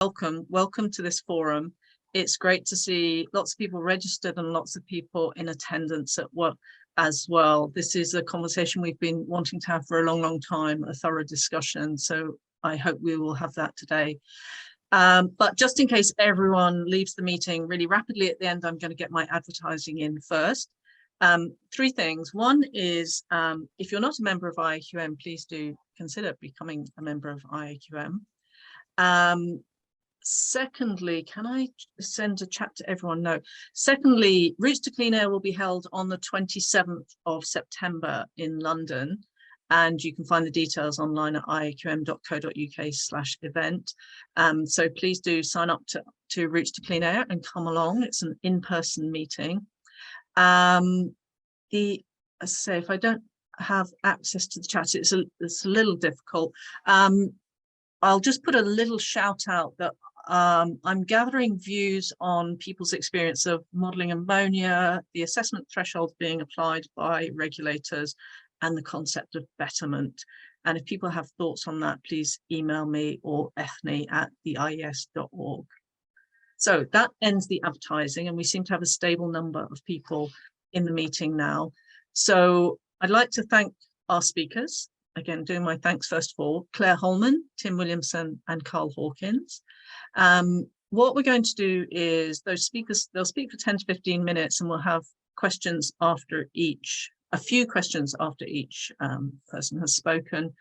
Welcome to this forum. It's great to see lots of people registered and lots of people in attendance at work as well. This is a conversation we've been wanting to have for a long time, a thorough discussion. So I hope we will have that today. But just in case everyone leaves the meeting really rapidly at the end, I'm going to get my advertising in first. Three things. One is if you're not a member of IAQM, please do consider becoming a member of IAQM. Secondly, can I send a chat to everyone? No. Secondly, Routes to Clean Air will be held on the 27th of September in London, and you can find the details online at iaqm.co.uk/event. So please do sign up to Routes to Clean Air and come along. It's an in-person meeting. As I say, if I don't have access to the chat, it's a little difficult. I'll just put a little shout out that I'm gathering views on people's experience of modelling ammonia, the assessment thresholds being applied by regulators, and the concept of betterment. And if people have thoughts on that, please email me or ethne@theies.org. So that ends the advertising, and we seem to have a stable number of people in the meeting now. So I'd like to thank our speakers. Again, doing my thanks first of all, Claire Holman, Tim Williamson, and Carl Hawkins. What we're going to do is those speakers, they'll speak for 10 to 15 minutes, and we'll have questions after each, a few questions after each person has spoken.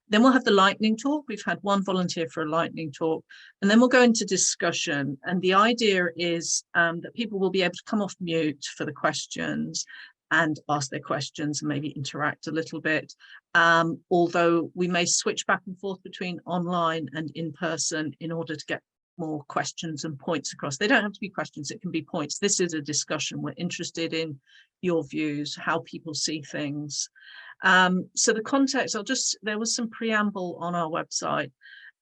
Then we'll have the lightning talk. We've had one volunteer for a lightning talk, and then we'll go into discussion. And the idea is that people will be able to come off mute for the questions and ask their questions and maybe interact a little bit. Although we may switch back and forth between online and in person in order to get more questions and points across. They don't have to be questions, it can be points. This is a discussion. We're interested in your views, how people see things. So the context, there was some preamble on our website,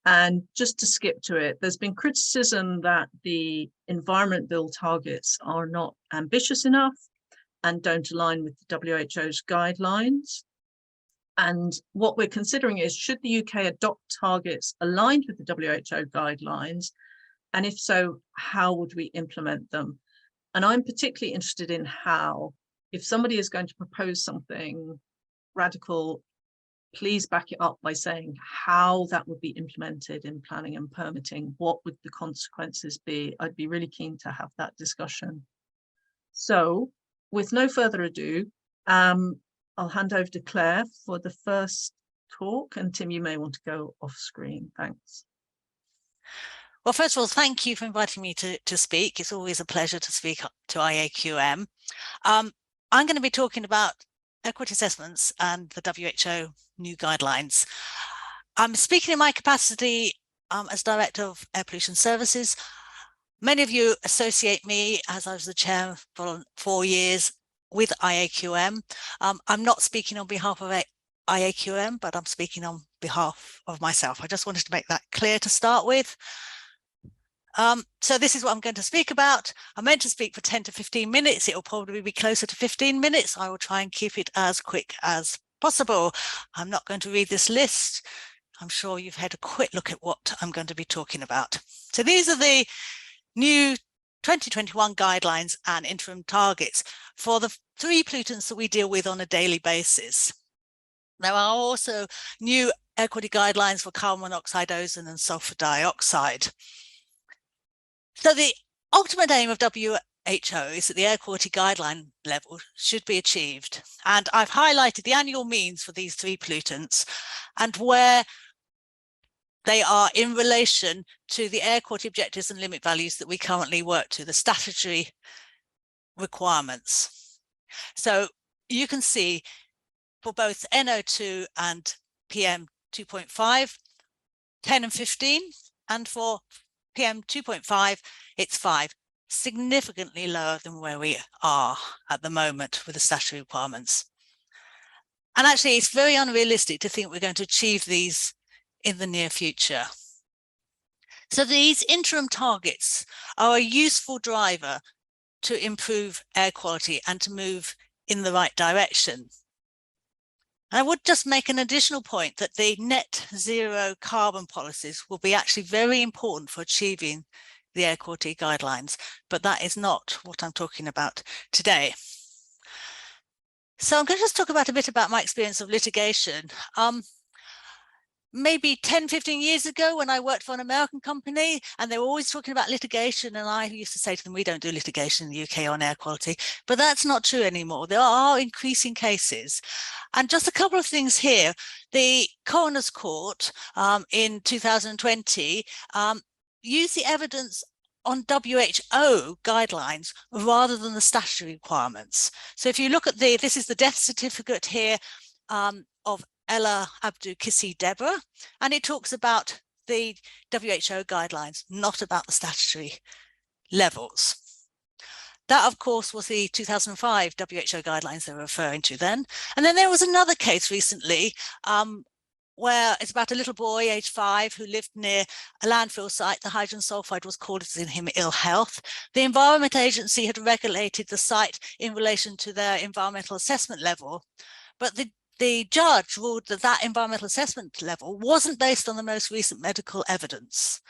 and just to skip to it, there's been criticism that the Environment Bill targets are not ambitious enough and don't align with the WHO's guidelines. And what we're considering is, should the UK adopt targets aligned with the WHO guidelines? And if so, how would we implement them? And I'm particularly interested in how. If somebody is going to propose something radical, please back it up by saying how that would be implemented in planning and permitting. What would the consequences be? I'd be really keen to have that discussion. So with no further ado, I'll hand over to Claire for the first talk, and Tim, you may want to go off screen. Thanks. Well, first of all, thank you for inviting me to speak. It's always a pleasure to speak to IAQM. I'm going to be talking about air quality assessments and the WHO new guidelines. I'm speaking in my capacity as Director of Air Pollution Services. Many of you associate me, as I was the chair for 4 years, with IAQM. I'm not speaking on behalf of IAQM, but I'm speaking on behalf of myself. I just wanted to make that clear to start with. So this is what I'm going to speak about. I'm meant to speak for 10 to 15 minutes. It will probably be closer to 15 minutes. I will try and keep it as quick as possible. I'm not going to read this list. I'm sure you've had a quick look at what I'm going to be talking about. So these are the new 2021 guidelines and interim targets for the 3 pollutants that we deal with on a daily basis. There are also new air quality guidelines for carbon monoxide, ozone and sulfur dioxide. So the ultimate aim of WHO is that the air quality guideline level should be achieved. And I've highlighted the annual means for these 3 pollutants and where they are in relation to the air quality objectives and limit values that we currently work to, the statutory requirements. So you can see for both NO2 and PM 2.5, 10 and 15, and for PM 2.5, it's 5, significantly lower than where we are at the moment with the statutory requirements. And actually, it's very unrealistic to think we're going to achieve these in the near future. So these interim targets are a useful driver to improve air quality and to move in the right direction. I would just make an additional point that the net zero carbon policies will be actually very important for achieving the air quality guidelines, but that is not what I'm talking about today. So I'm going to just talk about a bit about my experience of litigation. Maybe 10, 15 years ago when I worked for an American company and they were always talking about litigation, and I used to say to them, we don't do litigation in the UK on air quality, but that's not true anymore. There are increasing cases. And just a couple of things here. The Coroner's Court in 2020 used the evidence on WHO guidelines rather than the statutory requirements. So if you look at this is the death certificate here of Ella Abdu Kissi Deborah, and it talks about the WHO guidelines, not about the statutory levels. That, of course, was the 2005 WHO guidelines they were referring to then. And then there was another case recently where it's about a little boy, age 5, who lived near a landfill site. The hydrogen sulfide was causing him ill health. The Environment Agency had regulated the site in relation to their environmental assessment level, but the judge ruled that that environmental assessment level wasn't based on the most recent medical evidence,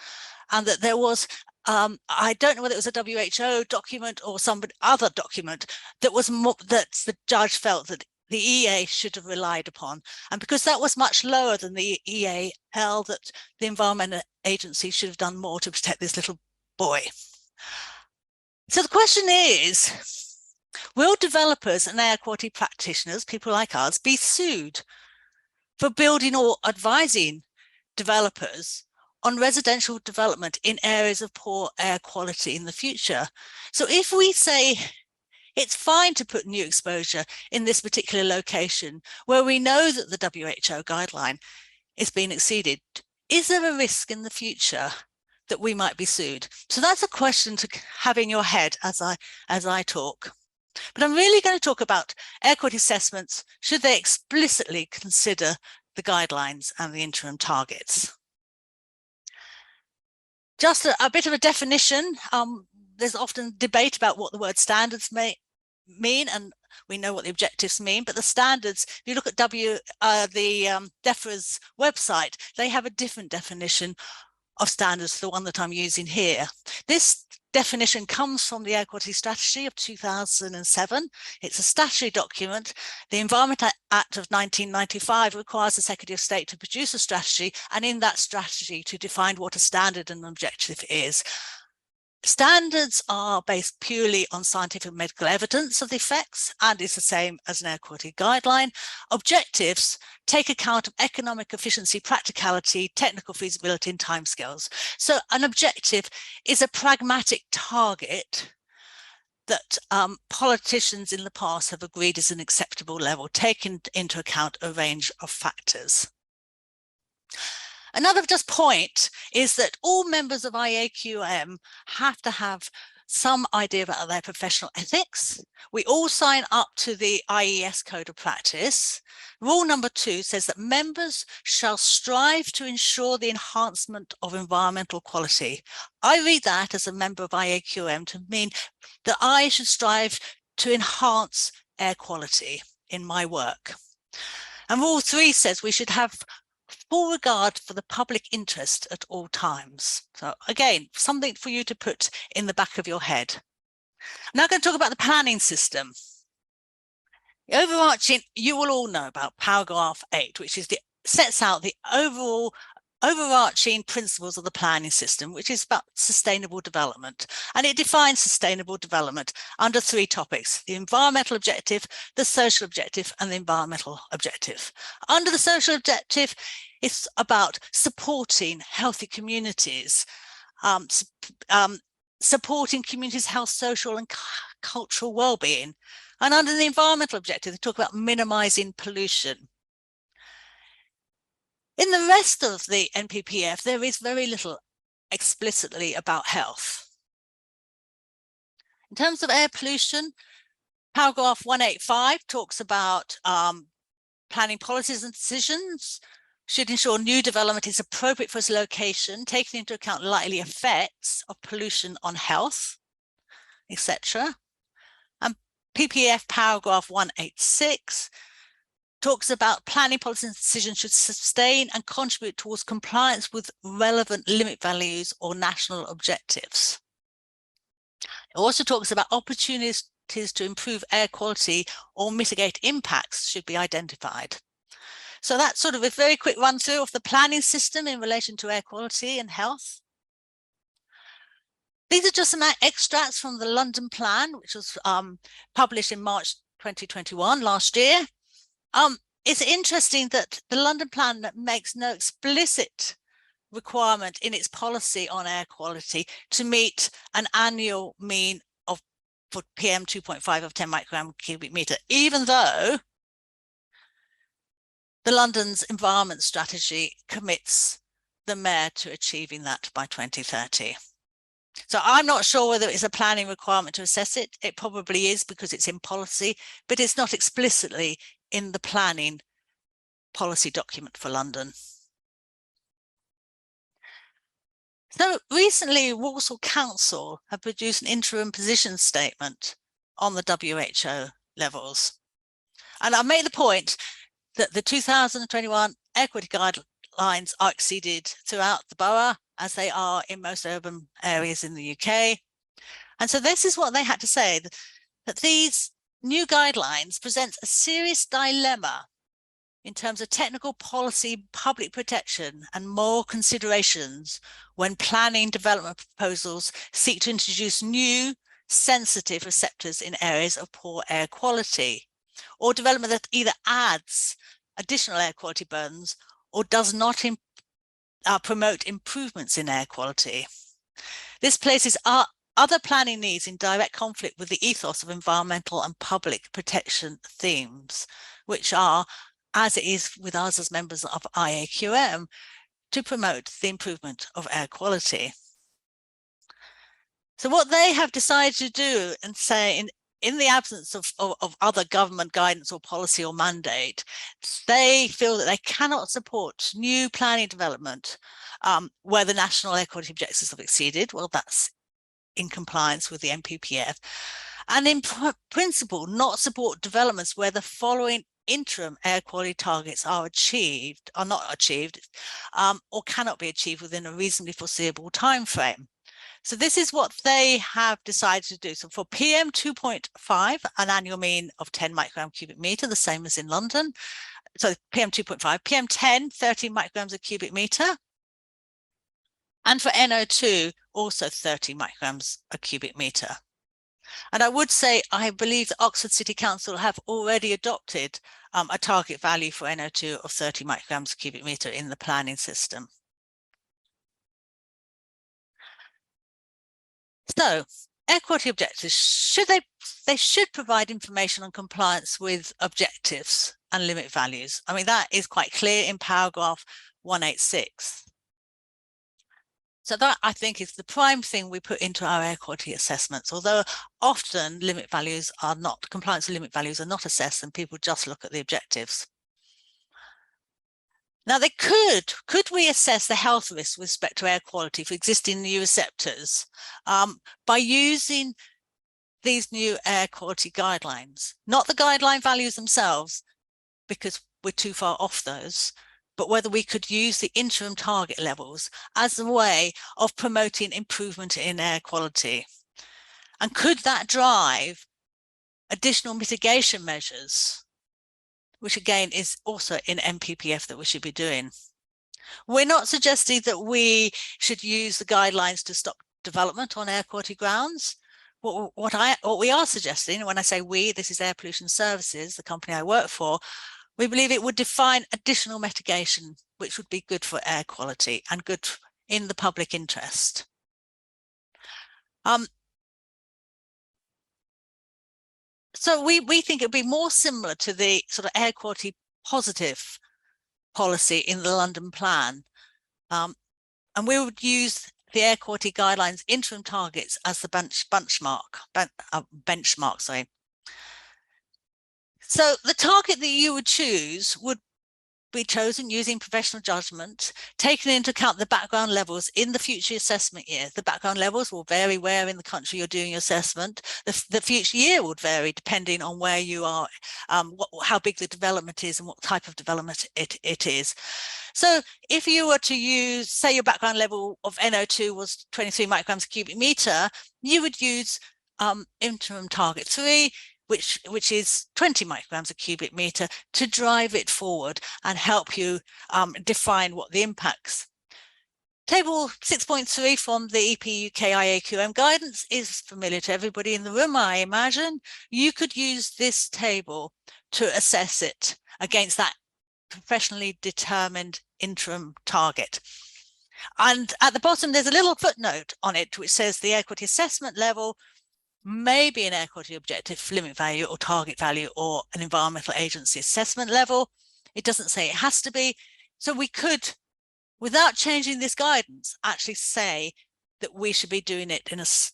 and that there was, I don't know whether it was a WHO document or some other document that was that the judge felt that the EA should have relied upon. And because that was much lower than the EAL, that the Environment Agency should have done more to protect this little boy. So the question is, will developers and air quality practitioners, people like us, be sued for building or advising developers on residential development in areas of poor air quality in the future? So if we say it's fine to put new exposure in this particular location where we know that the WHO guideline is being exceeded, is there a risk in the future that we might be sued? So that's a question to have in your head as I talk. But I'm really going to talk about air quality assessments. Should they explicitly consider the guidelines and the interim targets? Just a bit of a definition. There's often debate about what the word standards may mean, and we know what the objectives mean, but the standards, if you look at DEFRA's website, they have a different definition of standards to the one that I'm using here. This definition comes from the Air Quality Strategy of 2007. It's a statutory document. The Environment Act of 1995 requires the Secretary of State to produce a strategy, and in that strategy to define what a standard and objective is. Standards are based purely on scientific and medical evidence of the effects, and is the same as an air quality guideline. Objectives take account of economic efficiency, practicality, technical feasibility, and timescales. So an objective is a pragmatic target that politicians in the past have agreed is an acceptable level, taking into account a range of factors. Another just point is that all members of IAQM have to have some idea about their professional ethics. We all sign up to the IES Code of Practice. Rule number 2 says that members shall strive to ensure the enhancement of environmental quality. I read that as a member of IAQM to mean that I should strive to enhance air quality in my work. And rule 3 says we should have full regard for the public interest at all times. So again, something for you to put in the back of your head. Now I'm going to talk about the planning system. The overarching, you will all know about paragraph 8, which is sets out the overarching principles of the planning system, which is about sustainable development. And it defines sustainable development under 3 topics: the environmental objective, the social objective, and the environmental objective. Under the social objective, it's about supporting healthy communities, supporting communities' health, social and cultural well-being. And under the environmental objective, they talk about minimizing pollution. In the rest of the NPPF, there is very little explicitly about health. In terms of air pollution, paragraph 185 talks about planning policies and decisions should ensure new development is appropriate for its location, taking into account likely effects of pollution on health, etc. And PPF paragraph 186 talks about planning policy and decisions should sustain and contribute towards compliance with relevant limit values or national objectives. It also talks about opportunities to improve air quality or mitigate impacts should be identified. So that's sort of a very quick run through of the planning system in relation to air quality and health. These are just some extracts from the London Plan, which was published in March 2021, last year. It's interesting that the London Plan makes no explicit requirement in its policy on air quality to meet an annual mean of for PM 2.5 of 10 microgram cubic meter, even though the London's environment strategy commits the mayor to achieving that by 2030. So I'm not sure whether it's a planning requirement to assess it. It probably is because it's in policy, but it's not explicitly in the planning policy document for London. So recently, Walsall Council have produced an interim position statement on the WHO levels. And I made the point that the 2021 air quality guidelines are exceeded throughout the borough, as they are in most urban areas in the UK. And so this is what they had to say, that these new guidelines present a serious dilemma in terms of technical policy, public protection, and moral considerations when planning development proposals seek to introduce new sensitive receptors in areas of poor air quality, or development that either adds additional air quality burdens or does not promote improvements in air quality. This places our other planning needs in direct conflict with the ethos of environmental and public protection themes, which are, as it is with us as members of IAQM, to promote the improvement of air quality. So what they have decided to do and say in the absence of other government guidance or policy or mandate, they feel that they cannot support new planning development where the national air quality objectives have exceeded. Well, that's in compliance with the NPPF. And in principle, not support developments where the following interim air quality targets are not achieved, or cannot be achieved within a reasonably foreseeable time frame. So this is what they have decided to do. So for PM 2.5, an annual mean of 10 microgram cubic meter, the same as in London. So PM 2.5, PM 10, 30 micrograms a cubic meter. And for NO2, also 30 micrograms a cubic meter. And I would say, I believe the Oxford City Council have already adopted a target value for NO2 of 30 micrograms a cubic meter in the planning system. So air quality objectives, they should provide information on compliance with objectives and limit values. I mean, that is quite clear in paragraph 186. So that, I think, is the prime thing we put into our air quality assessments, although often compliance with limit values are not assessed and people just look at the objectives. Now, could we assess the health risks with respect to air quality for existing new receptors by using these new air quality guidelines? Not the guideline values themselves, because we're too far off those, but whether we could use the interim target levels as a way of promoting improvement in air quality. And could that drive additional mitigation measures, which again is also in NPPF that we should be doing. We're not suggesting that we should use the guidelines to stop development on air quality grounds. What we are suggesting, when I say we, this is Air Pollution Services, the company I work for, we believe it would define additional mitigation, which would be good for air quality and good in the public interest. So we think it'd be more similar to the sort of air quality positive policy in the London Plan. And we would use the air quality guidelines interim targets as the benchmark. So the target that you would choose would be chosen using professional judgment, taking into account the background levels in the future assessment year. The background levels will vary where in the country you're doing your assessment. The future year would vary depending on where you are, how big the development is and what type of development it is. So if you were to use, say your background level of NO2 was 23 micrograms per cubic meter, you would use interim target 3, which is 20 micrograms a cubic meter, to drive it forward and help you define what the impacts. Table 6.3 from the EP UK IAQM guidance is familiar to everybody in the room, I imagine. You could use this table to assess it against that professionally determined interim target. And at the bottom, there's a little footnote on it which says the air quality assessment level may be an air quality objective, limit value or target value, or an environmental agency assessment level. It doesn't say it has to be. So we could, without changing this guidance, actually say that we should be doing it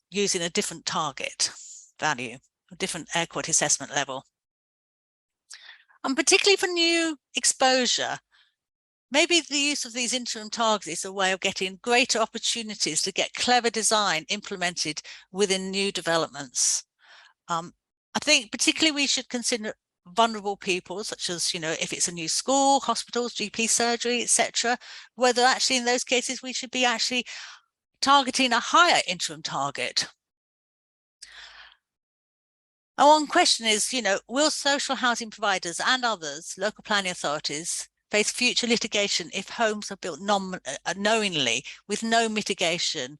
using a different target value, a different air quality assessment level. And particularly for new exposure, maybe the use of these interim targets is a way of getting greater opportunities to get clever design implemented within new developments. I think particularly we should consider vulnerable people, such as, if it's a new school, hospitals, GP surgery, etc., whether actually in those cases we should be actually targeting a higher interim target. And one question is, will social housing providers and others, local planning authorities, face future litigation if homes are built knowingly with no mitigation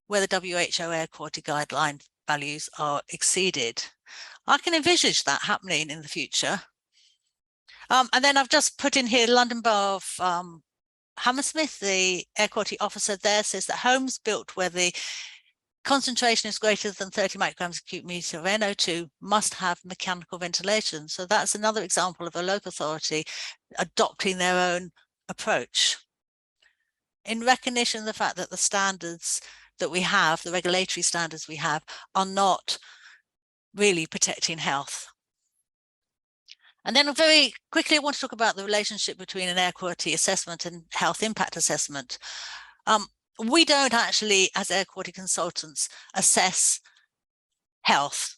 where the WHO air quality guideline values are exceeded? I can envisage that happening in the future. And then I've just put in here London Borough of Hammersmith, the air quality officer there says that homes built where the concentration is greater than 30 micrograms per cubic meter of NO2 must have mechanical ventilation. So that's another example of a local authority adopting their own approach in recognition of the fact that the standards that we have, the regulatory standards we have, are not really protecting health. And then very quickly, I want to talk about the relationship between an air quality assessment and health impact assessment. We don't actually, as air quality consultants, assess health.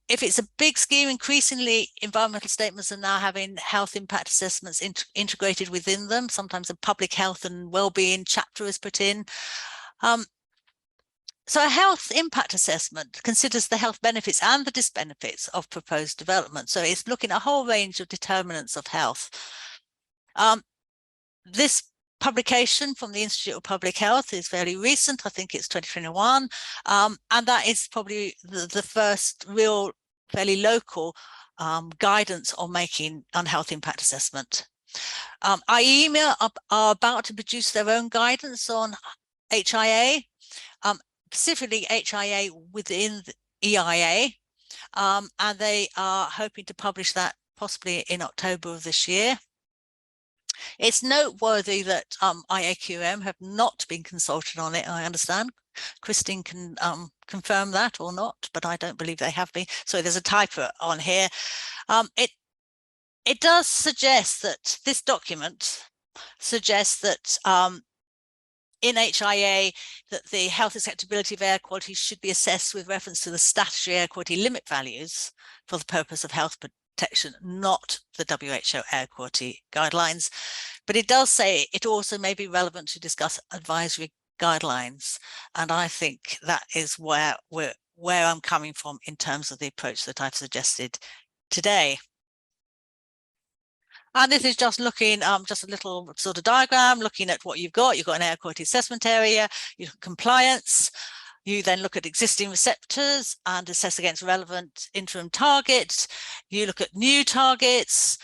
If it's a big scheme, increasingly environmental statements are now having health impact assessments integrated within them. Sometimes a public health and well-being chapter is put in. So a health impact assessment considers the health benefits and the disbenefits of proposed development. So it's looking at a whole range of determinants of health. This publication from the Institute of Public Health is fairly recent. I think it's 2021. And that is probably the first real, fairly local guidance on making health impact assessment. IAQM are about to produce their own guidance on HIA, specifically HIA within the EIA. And they are hoping to publish that possibly in October of this year. It's noteworthy that IAQM have not been consulted on it, I understand. Christine can confirm that or not, but I don't believe they have been. So there's a typo on here. It does suggest that this document suggests that in HIA that the health acceptability of air quality should be assessed with reference to the statutory air quality limit values for the purpose of health protection, not the WHO air quality guidelines. But it does say it also may be relevant to discuss advisory guidelines. And I think that is where I'm coming from in terms of the approach that I've suggested today. And this is just looking, just a little sort of diagram, looking at what you've got. You've got an air quality assessment area, you look at compliance, you then look at existing receptors and assess against relevant interim targets. You look at new targets.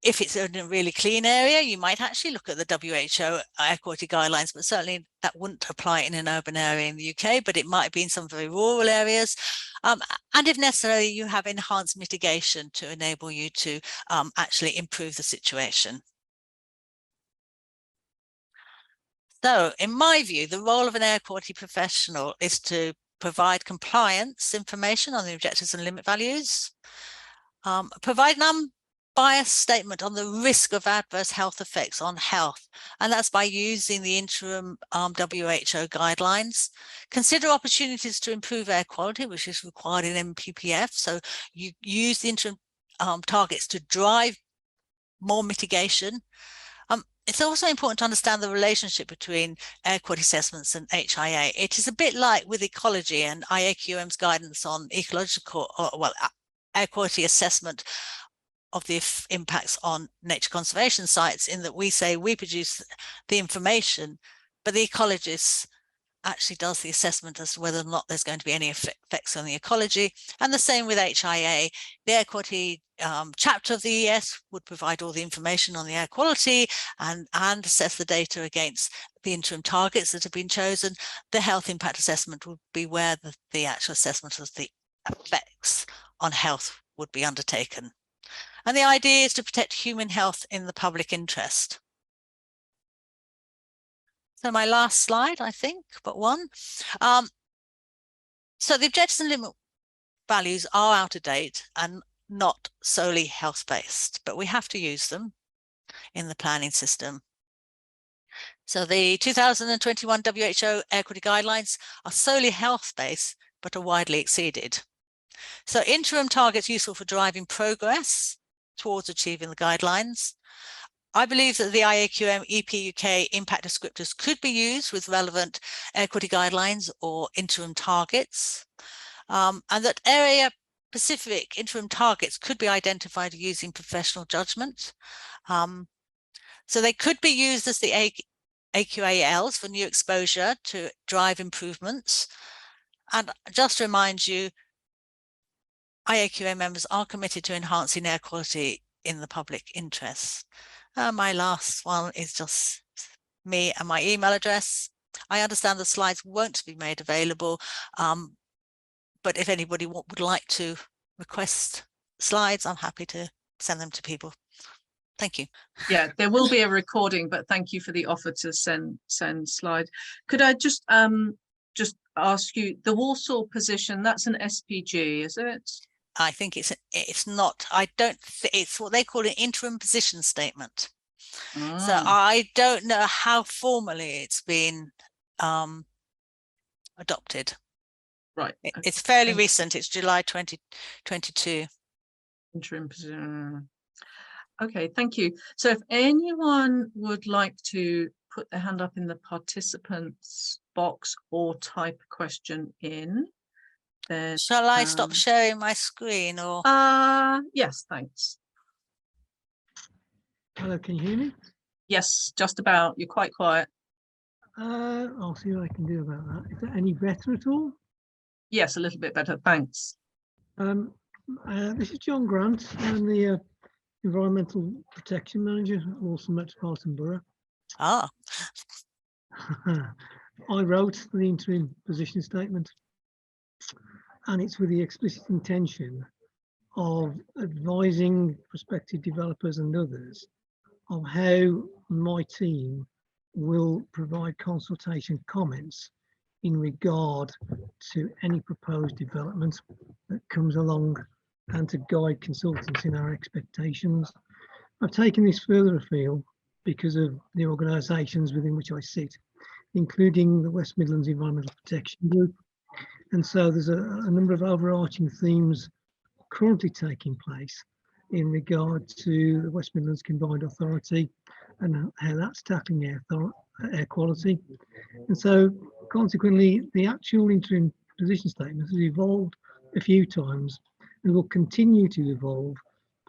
If it's in a really clean area, you might actually look at the WHO air quality guidelines, but certainly that wouldn't apply in an urban area in the UK, but it might be in some very rural areas. And if necessary, you have enhanced mitigation to enable you to actually improve the situation. So in my view, the role of an air quality professional is to provide compliance information on the objectives and limit values, provide biased statement on the risk of adverse health effects on health, and that's by using the interim WHO guidelines. Consider opportunities to improve air quality, which is required in MPPF. So you use the interim targets to drive more mitigation. It's also important to understand the relationship between air quality assessments and HIA. It is a bit like with ecology and IAQM's guidance on ecological, air quality assessment of the impacts on nature conservation sites, in that we say we produce the information, but the ecologist actually does the assessment as to whether or not there's going to be any effects on the ecology. And the same with HIA. The air quality chapter of the ES would provide all the information on the air quality and assess the data against the interim targets that have been chosen. The health impact assessment would be where the actual assessment of the effects on health would be undertaken. And the idea is to protect human health in the public interest. So my last slide, I think, but one. So the objectives and limit values are out of date and not solely health-based, but we have to use them in the planning system. So the 2021 WHO air quality guidelines are solely health-based, but are widely exceeded. So interim targets useful for driving progress towards achieving the guidelines. I believe that the IAQM EP UK impact descriptors could be used with relevant air quality guidelines or interim targets, and that area-specific interim targets could be identified using professional judgment. So they could be used as the AQALs for new exposure to drive improvements. And just to remind you, IAQM members are committed to enhancing air quality in the public interest. My last one is just me and my email address. I understand the slides won't be made available, but if anybody would like to request slides, I'm happy to send them to people. Thank you. Yeah, there will be a recording, but thank you for the offer to send slides. Could I just ask you, the Walsall position, that's an SPG, is it? I think it's not. I don't think it's what they call an interim position statement. So I don't know how formally it's been adopted. Right. It's fairly recent. It's July 2022. Interim position. Okay, thank you. So if anyone would like to put their hand up in the participants box or type a question in, then shall I stop sharing my screen or? Yes, thanks. Hello, can you hear me? Yes, just about. You're quite quiet. I'll see what I can do about that. Is that any better at all? Yes, a little bit better. Thanks. This is John Grant. I'm the Environmental Protection Manager at Walsall Metropolitan Borough. Ah. I wrote the interim position statement, and it's with the explicit intention of advising prospective developers and others of how my team will provide consultation comments in regard to any proposed development that comes along and to guide consultants in our expectations. I've taken this further afield because of the organisations within which I sit, including the West Midlands Environmental Protection Group. And so there's a number of overarching themes currently taking place in regard to the West Midlands Combined Authority and how that's tackling air quality. And so consequently, the actual interim position statement has evolved a few times and will continue to evolve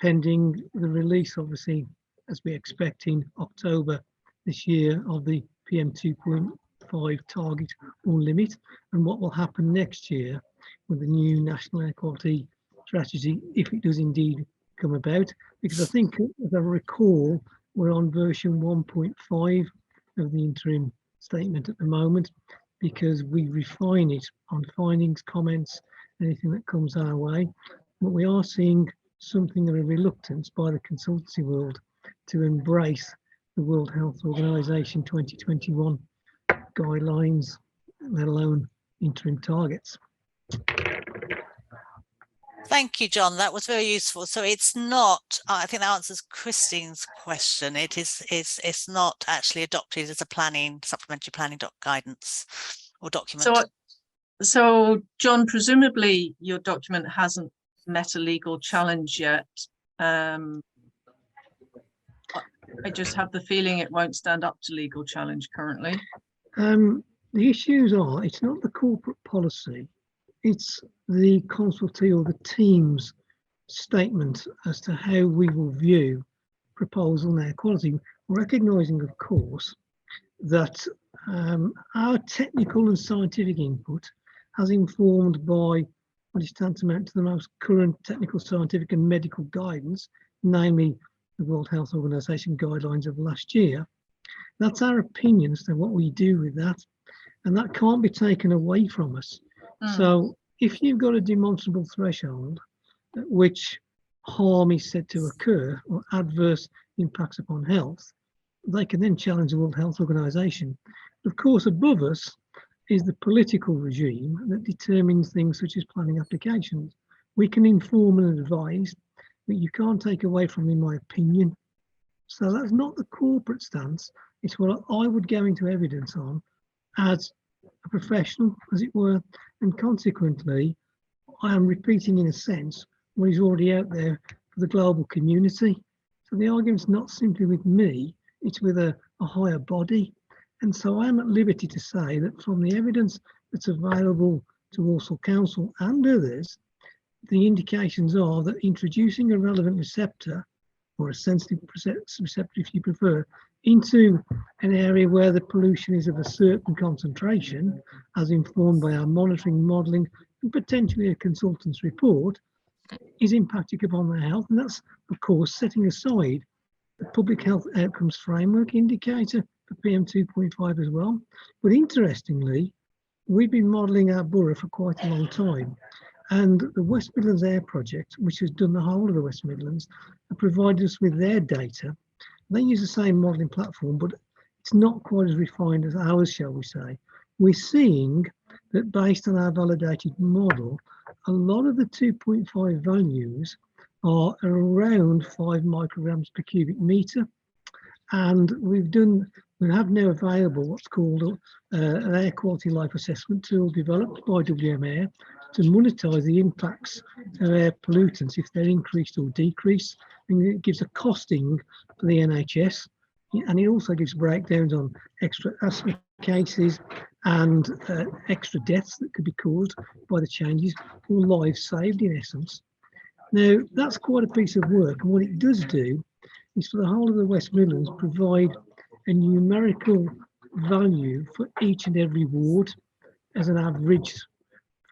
pending the release, obviously, as we expect in October this year, of the PM 2.5 target or limit, and what will happen next year with the new National Air Quality Strategy, if it does indeed come about. Because I think, as I recall, we're on version 1.5 of the interim statement at the moment, because we refine it on findings, comments, anything that comes our way. But we are seeing something of a reluctance by the consultancy world to embrace the World Health Organization 2021 guidelines, let alone interim targets. Thank you, John. That was very useful. So it's not, I think that answers Christine's question. It's not actually adopted as a supplementary planning guidance or document. So John, presumably your document hasn't met a legal challenge yet. I just have the feeling it won't stand up to legal challenge currently. The issues are, it's not the corporate policy, it's the consultee or the team's statement as to how we will view proposal and air quality, recognising, of course, that our technical and scientific input has informed by what is tantamount to the most current technical, scientific and medical guidance, namely the World Health Organization guidelines of last year. That's our opinion as to what we do with that, and that can't be taken away from us. So if you've got a demonstrable threshold at which harm is said to occur or adverse impacts upon health, they can then challenge the World Health Organization. Of course, above us is the political regime that determines things such as planning applications. We can inform and advise, but you can't take away from me my opinion. So that's not the corporate stance. It's what I would go into evidence on as a professional, as it were, and consequently, I am repeating in a sense what is already out there for the global community. So the argument's not simply with me, it's with a higher body. And so I am at liberty to say that from the evidence that's available to Walsall Council and others, the indications are that introducing a relevant receptor, or a sensitive receptor if you prefer, into an area where the pollution is of a certain concentration, as informed by our monitoring, modelling, and potentially a consultant's report, is impacting upon their health. And that's, of course, setting aside the public health outcomes framework indicator for PM2.5 as well. But interestingly, we've been modelling our borough for quite a long time. And the West Midlands Air Project, which has done the whole of the West Midlands, have provided us with their data. They use the same modelling platform, but it's not quite as refined as ours, shall we say. We're seeing that based on our validated model, a lot of the 2.5 values are around 5 micrograms per cubic metre. And we have now available what's called an air quality life assessment tool developed by WM Air to monetize the impacts of air pollutants if they're increased or decreased. And it gives a costing for the NHS, and it also gives breakdowns on extra asthma cases and extra deaths that could be caused by the changes, or lives saved in essence. Now, that's quite a piece of work, and what it does do is for the whole of the West Midlands provide a numerical value for each and every ward as an average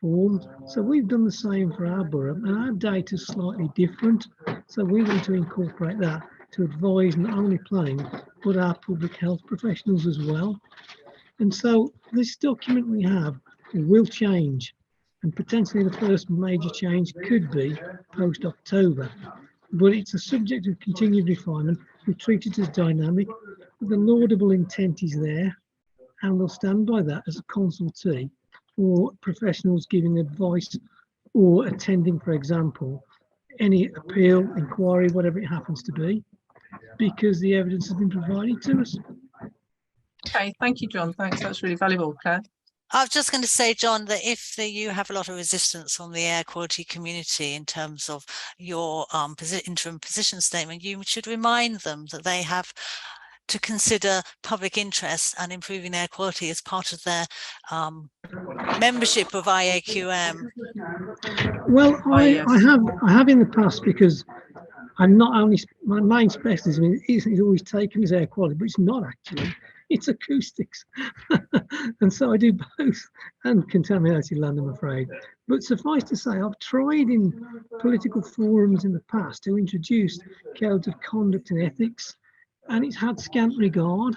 form. So we've done the same for our borough, and our data is slightly different. So we want to incorporate that to advise not only planning, but our public health professionals as well. And so this document we have will change, and potentially the first major change could be post-October. But it's a subject of continued refinement. We treat it as dynamic. The laudable intent is there, and we'll stand by that as a consultee for professionals giving advice or attending, for example, any appeal, inquiry, whatever it happens to be, because the evidence has been provided to us. Okay, thank you, John. Thanks, that's really valuable, Claire. I was just going to say, John, that if you have a lot of resistance from the air quality community in terms of your interim position statement, you should remind them that they have to consider public interest and improving air quality as part of their membership of IAQM. Well, I have in the past, because I'm not only, my main specialism is always taken as air quality, but it's not actually. It's acoustics. And so I do both, and contaminated land, I'm afraid. But suffice to say, I've tried in political forums in the past to introduce codes of conduct and ethics, and it's had scant regard.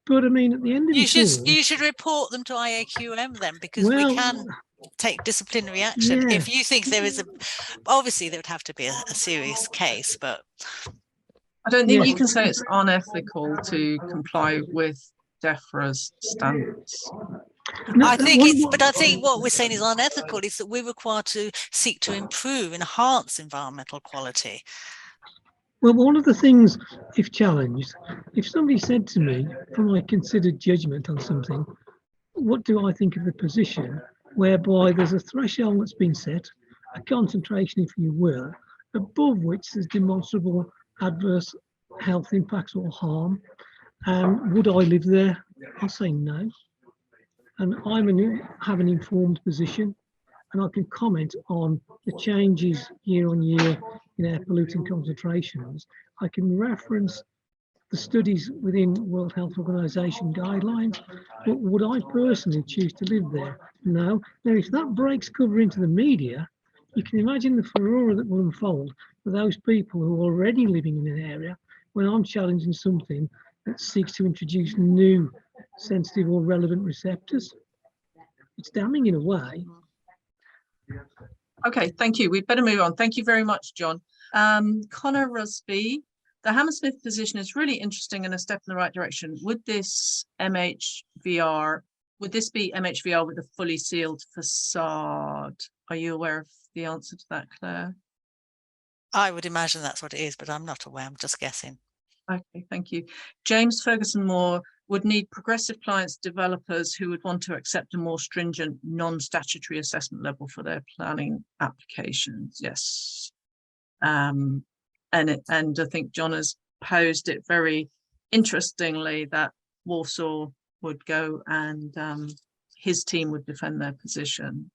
But I mean, at the end of it all, you should report them to IAQM then, because we can take disciplinary action. Yeah. If you think there is obviously there would have to be a serious case, but I don't think you can say it's unethical to comply with DEFRA's standards. No, I think one- it's, but I think what we're saying is unethical is that we're required to seek to improve, enhance environmental quality. Well, one of the things, if challenged, if somebody said to me, for my considered judgment on something, what do I think of the position whereby there's a threshold that's been set, a concentration, if you will, above which there's demonstrable adverse health impacts or harm, and would I live there? I'll say no. And have an informed position, and I can comment on the changes year on year in air pollutant concentrations. I can reference the studies within World Health Organization guidelines, but would I personally choose to live there? No. Now, if that breaks cover into the media, you can imagine the furore that will unfold for those people who are already living in an area when I'm challenging something that seeks to introduce new sensitive or relevant receptors. It's damning in a way. Okay, thank you. We'd better move on. Thank you very much, John. Connor Rusby, the Hammersmith position is really interesting and a step in the right direction. Would this be MHVR with a fully sealed facade? Are you aware of the answer to that, Claire? I would imagine that's what it is, but I'm not aware. I'm just guessing. Okay, thank you. James Ferguson Moore would need progressive clients, developers who would want to accept a more stringent non-statutory assessment level for their planning applications. Yes. And I think John has posed it very interestingly that Warsaw would go and his team would defend their position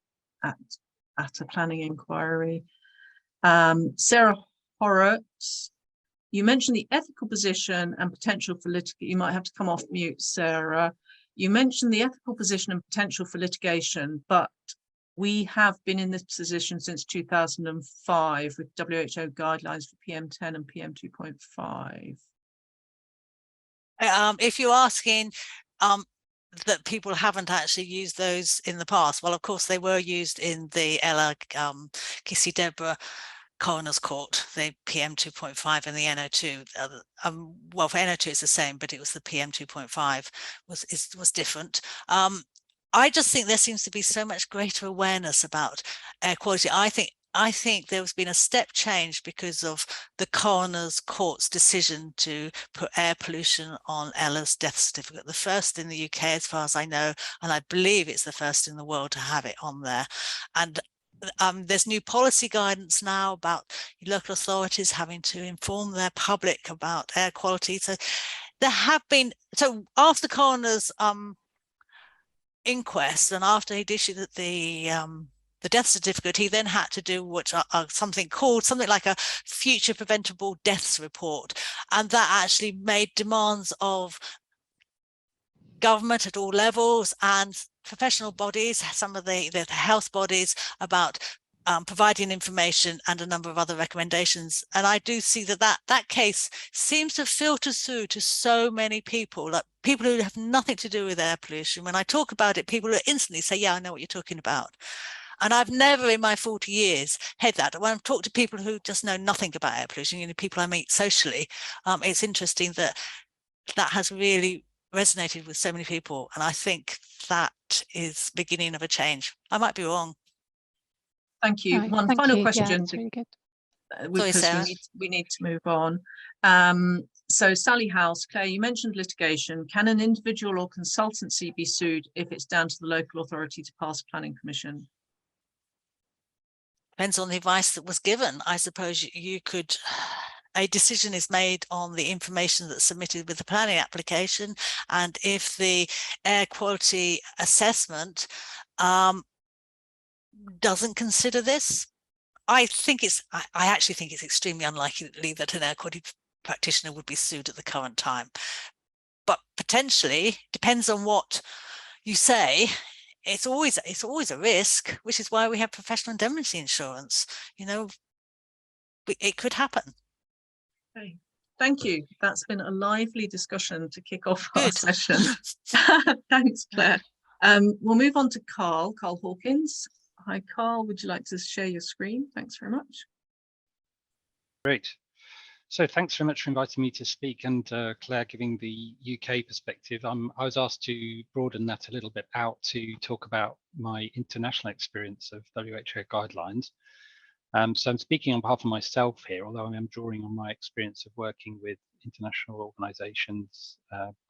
at a planning inquiry. Sarah Horrocks, you mentioned the ethical position and potential for litigation. You might have to come off mute, Sarah. You mentioned the ethical position and potential for litigation, but we have been in this position since 2005 with WHO guidelines for PM10 and PM2.5. If you're asking that people haven't actually used those in the past, well, of course, they were used in the Ella Kissy Deborah Coroner's Court, the PM 2.5 and the NO2. Well, for NO2 it's the same, but it was the PM 2.5 was different. I just think there seems to be so much greater awareness about air quality. I think there's been a step change because of the Coroner's Court's decision to put air pollution on Ella's death certificate, the first in the UK as far as I know, and I believe it's the first in the world to have it on there. And there's new policy guidance now about local authorities having to inform their public about air quality. So there have been, so after Coroner's inquest and after he'd issued the death certificate, he then had to do something like a future preventable deaths report, and that actually made demands of government at all levels and professional bodies, some of the health bodies, about providing information and a number of other recommendations. And I do see that case seems to filter through to so many people, like people who have nothing to do with air pollution. When I talk about it, people will instantly say, yeah, I know what you're talking about. And I've never in my 40 years had that. When I've talked to people who just know nothing about air pollution, people I meet socially, it's interesting that has really resonated with so many people. And I think that is the beginning of a change. I might be wrong. Thank you. Right, One thank final you. question. Yeah, that's really good. Because Sarah. we need to move on. So Sally House, Claire, you mentioned litigation. Can an individual or consultancy be sued if it's down to the local authority to pass planning permission? Depends on the advice that was given. I suppose you could, a decision is made on the information that's submitted with the planning application, and if the air quality assessment doesn't consider this, I actually think it's extremely unlikely that an air quality practitioner would be sued at the current time. But potentially, depends on what you say. It's always a risk, which is why we have professional indemnity insurance. It could happen. Okay, thank you. That's been a lively discussion to kick off our Good. session. Thanks, Claire. We'll move on to Carl Hawkins. Hi, Carl. Would you like to share your screen? Thanks very much. Great. So thanks very much for inviting me to speak, and Claire giving the UK perspective. I was asked to broaden that a little bit out to talk about my international experience of WHO guidelines. So I'm speaking on behalf of myself here, although I am drawing on my experience of working with international organizations,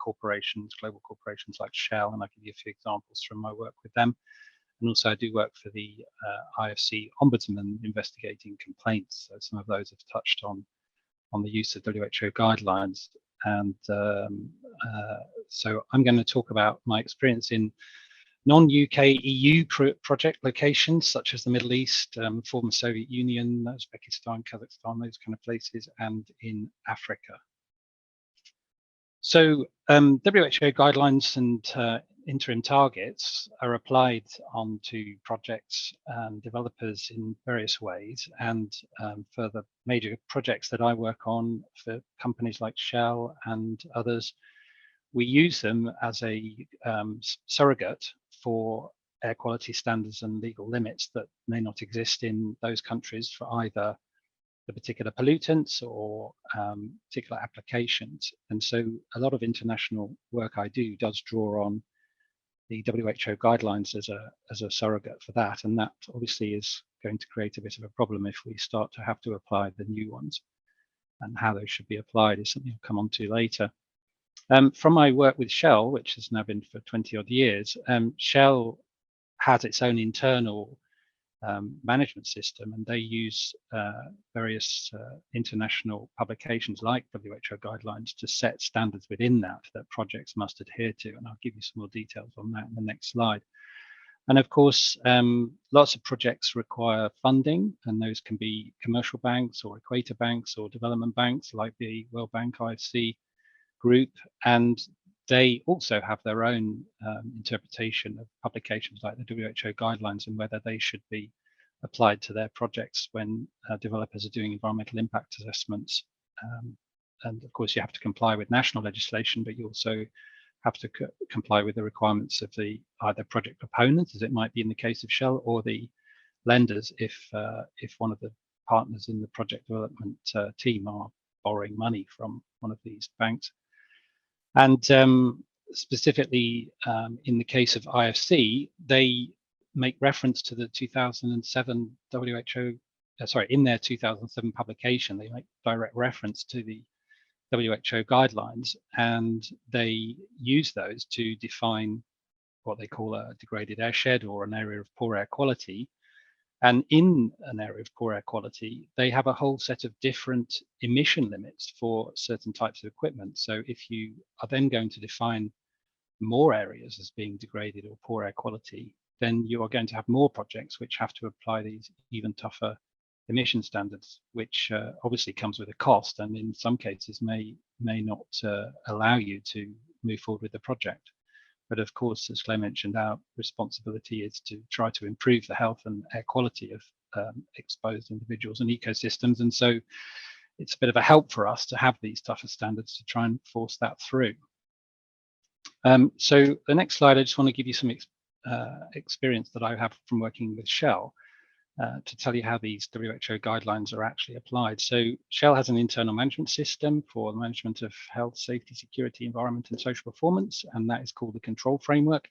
corporations, global corporations like Shell, and I'll give you a few examples from my work with them. And also I do work for the IFC Ombudsman investigating complaints. So some of those have touched on the use of WHO guidelines. And so I'm going to talk about my experience in non-UK EU project locations, such as the Middle East, former Soviet Union, Uzbekistan, Kazakhstan, those kind of places, and in Africa. So WHO guidelines and interim targets are applied onto projects and developers in various ways. And for the major projects that I work on for companies like Shell and others, we use them as a surrogate for air quality standards and legal limits that may not exist in those countries for either the particular pollutants or particular applications. And so a lot of international work I do does draw on the WHO guidelines as a surrogate for that. And that obviously is going to create a bit of a problem if we start to have to apply the new ones. And how those should be applied is something I'll come on to later. From my work with Shell, which has now been for 20 odd years, Shell has its own internal management system, and they use various international publications like WHO guidelines to set standards within that projects must adhere to. And I'll give you some more details on that in the next slide. And of course, lots of projects require funding, and those can be commercial banks or equator banks or development banks like the World Bank IFC group, and they also have their own interpretation of publications like the WHO guidelines and whether they should be applied to their projects when developers are doing environmental impact assessments. And of course, you have to comply with national legislation, but you also have to comply with the requirements of the either project proponents, as it might be in the case of Shell, or the lenders if one of the partners in the project development team are borrowing money from one of these banks. And specifically in the case of IFC, they make reference to the 2007 WHO, in their 2007 publication, they make direct reference to the WHO guidelines, and they use those to define what they call a degraded airshed or an area of poor air quality. And in an area of poor air quality, they have a whole set of different emission limits for certain types of equipment. So if you are then going to define more areas as being degraded or poor air quality, then you are going to have more projects which have to apply these even tougher emission standards, which obviously comes with a cost, and in some cases may not allow you to move forward with the project. But of course, as Claire mentioned, our responsibility is to try to improve the health and air quality of exposed individuals and ecosystems. And so it's a bit of a help for us to have these tougher standards to try and force that through. So the next slide, I just want to give you some experience that I have from working with Shell to tell you how these WHO guidelines are actually applied. So Shell has an internal management system for the management of health, safety, security, environment, and social performance, and that is called the control framework.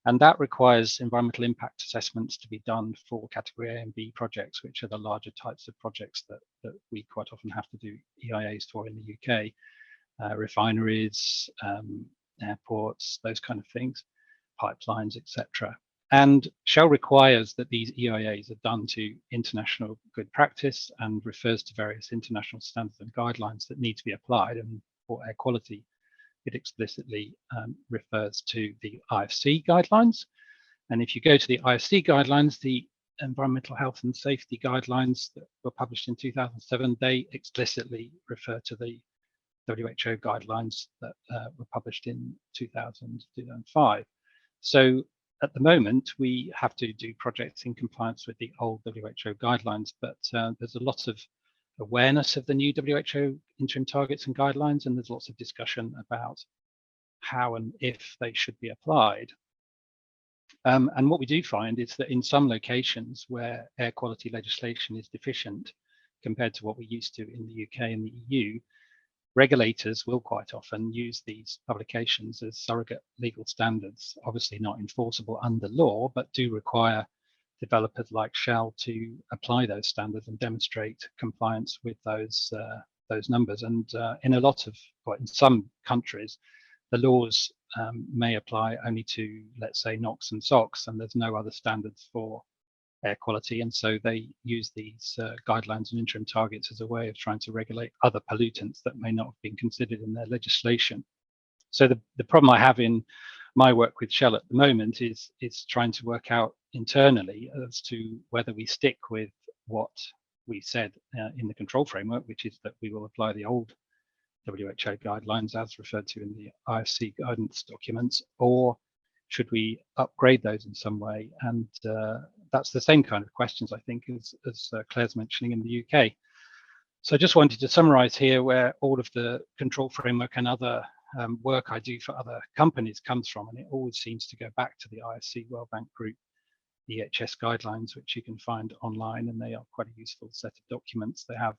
And that requires environmental impact assessments to be done for category A and B projects, which are the larger types of projects that we quite often have to do EIAs for in the UK, refineries, airports, those kind of things, pipelines, etc. And Shell requires that these EIAs are done to international good practice and refers to various international standards and guidelines that need to be applied. And for air quality, it explicitly refers to the IFC guidelines. And if you go to the IFC guidelines, the environmental health and safety guidelines that were published in 2007, they explicitly refer to the WHO guidelines that were published in 2005. So at the moment, we have to do projects in compliance with the old WHO guidelines, but there's a lot of awareness of the new WHO interim targets and guidelines, and there's lots of discussion about how and if they should be applied. And what we do find is that in some locations where air quality legislation is deficient, compared to what we used to in the UK and the EU, regulators will quite often use these publications as surrogate legal standards, obviously not enforceable under law, but do require developers like Shell to apply those standards and demonstrate compliance with those numbers. And in a lot of, well, in some countries, the laws may apply only to, let's say, NOx and SOx, and there's no other standards for air quality. And so they use these guidelines and interim targets as a way of trying to regulate other pollutants that may not have been considered in their legislation. So the problem I have in my work with Shell at the moment is trying to work out internally as to whether we stick with what we said in the control framework, which is that we will apply the old WHO guidelines as referred to in the IFC guidance documents, or should we upgrade those in some way? And that's the same kind of questions, I think, as Claire's mentioning in the UK. So I just wanted to summarize here where all of the control framework and other work I do for other companies comes from, and it always seems to go back to the IFC World Bank Group EHS guidelines, which you can find online, and they are quite a useful set of documents. They have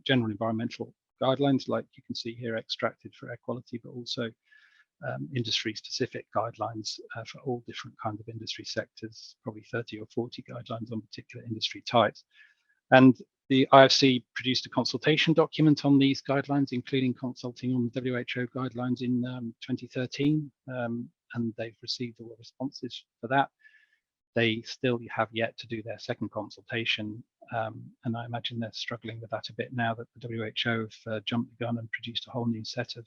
general environmental guidelines, like you can see here, extracted for air quality, but also industry-specific guidelines for all different kinds of industry sectors, probably 30 or 40 guidelines on particular industry types. And the IFC produced a consultation document on these guidelines, including consulting on the WHO guidelines in 2013, and they've received all the responses for that. They still have yet to do their second consultation, and I imagine they're struggling with that a bit now that the WHO have jumped the gun and produced a whole new set of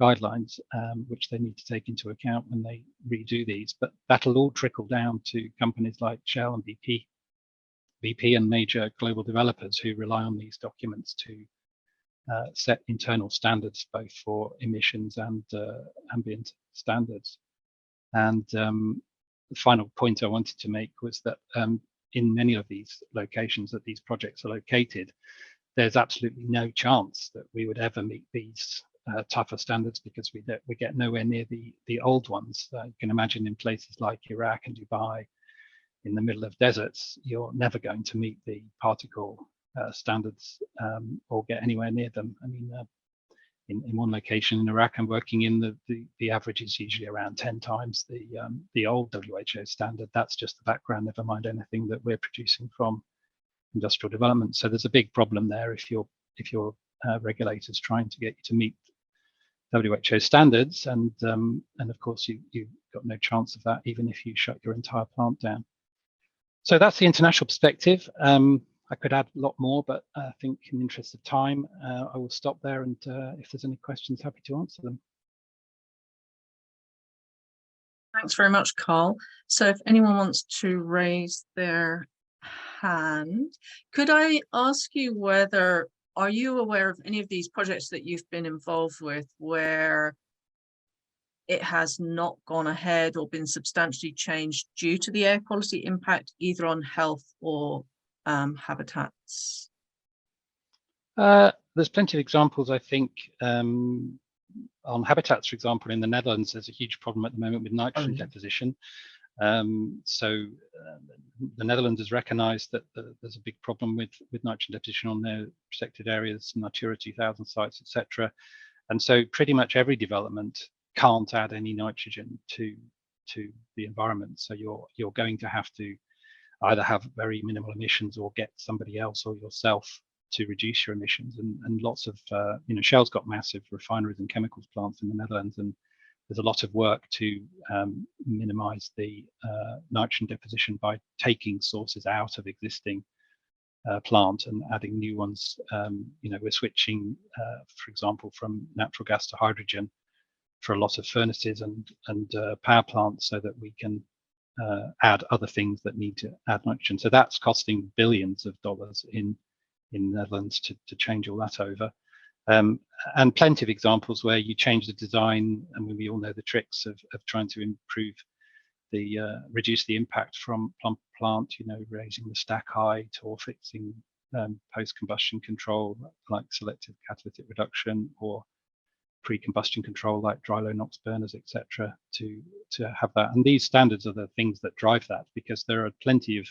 guidelines, which they need to take into account when they redo these. But that'll all trickle down to companies like Shell and BP and major global developers who rely on these documents to set internal standards, both for emissions and ambient standards. And the final point I wanted to make was that in many of these locations that these projects are located, there's absolutely no chance that we would ever meet these tougher standards, because we get nowhere near the old ones. You can imagine in places like Iraq and Dubai, in the middle of deserts, you're never going to meet the particle standards or get anywhere near them. I mean, in one location in Iraq I'm working in, the average is usually around 10 times the old WHO standard. That's just the background, never mind anything that we're producing from industrial development. So there's a big problem there if your regulators trying to get you to meet WHO standards, and of course you've got no chance of that even if you shut your entire plant down. So that's the international perspective. I could add a lot more, but I think in the interest of time, I will stop there, and if there's any questions, happy to answer them. Thanks very much, Carl. So if anyone wants to raise their hand, could I ask you whether, are you aware of any of these projects that you've been involved with where it has not gone ahead or been substantially changed due to the air quality impact, either on health or habitats? There's plenty of examples, I think. On habitats, for example, in the Netherlands, there's a huge problem at the moment with nitrogen deposition. So the Netherlands has recognised that there's a big problem with nitrogen deposition on their protected areas, Natura 2000 sites, etc. And so pretty much every development can't add any nitrogen to the environment. So you're going to have to either have very minimal emissions or get somebody else or yourself to reduce your emissions. And lots of, Shell's got massive refineries and chemicals plants in the Netherlands, and there's a lot of work to minimize the nitrogen deposition by taking sources out of existing plant and adding new ones. We're switching, for example, from natural gas to hydrogen for a lot of furnaces and power plants, so that we can add other things that need to add nitrogen. So that's costing billions of dollars in the Netherlands to change all that over. And plenty of examples where you change the design, and we all know the tricks of trying to improve reduce the impact from plant, raising the stack height or fixing post-combustion control like selective catalytic reduction, or pre-combustion control like dry low NOx burners, etc., to have that. And these standards are the things that drive that, because there are plenty of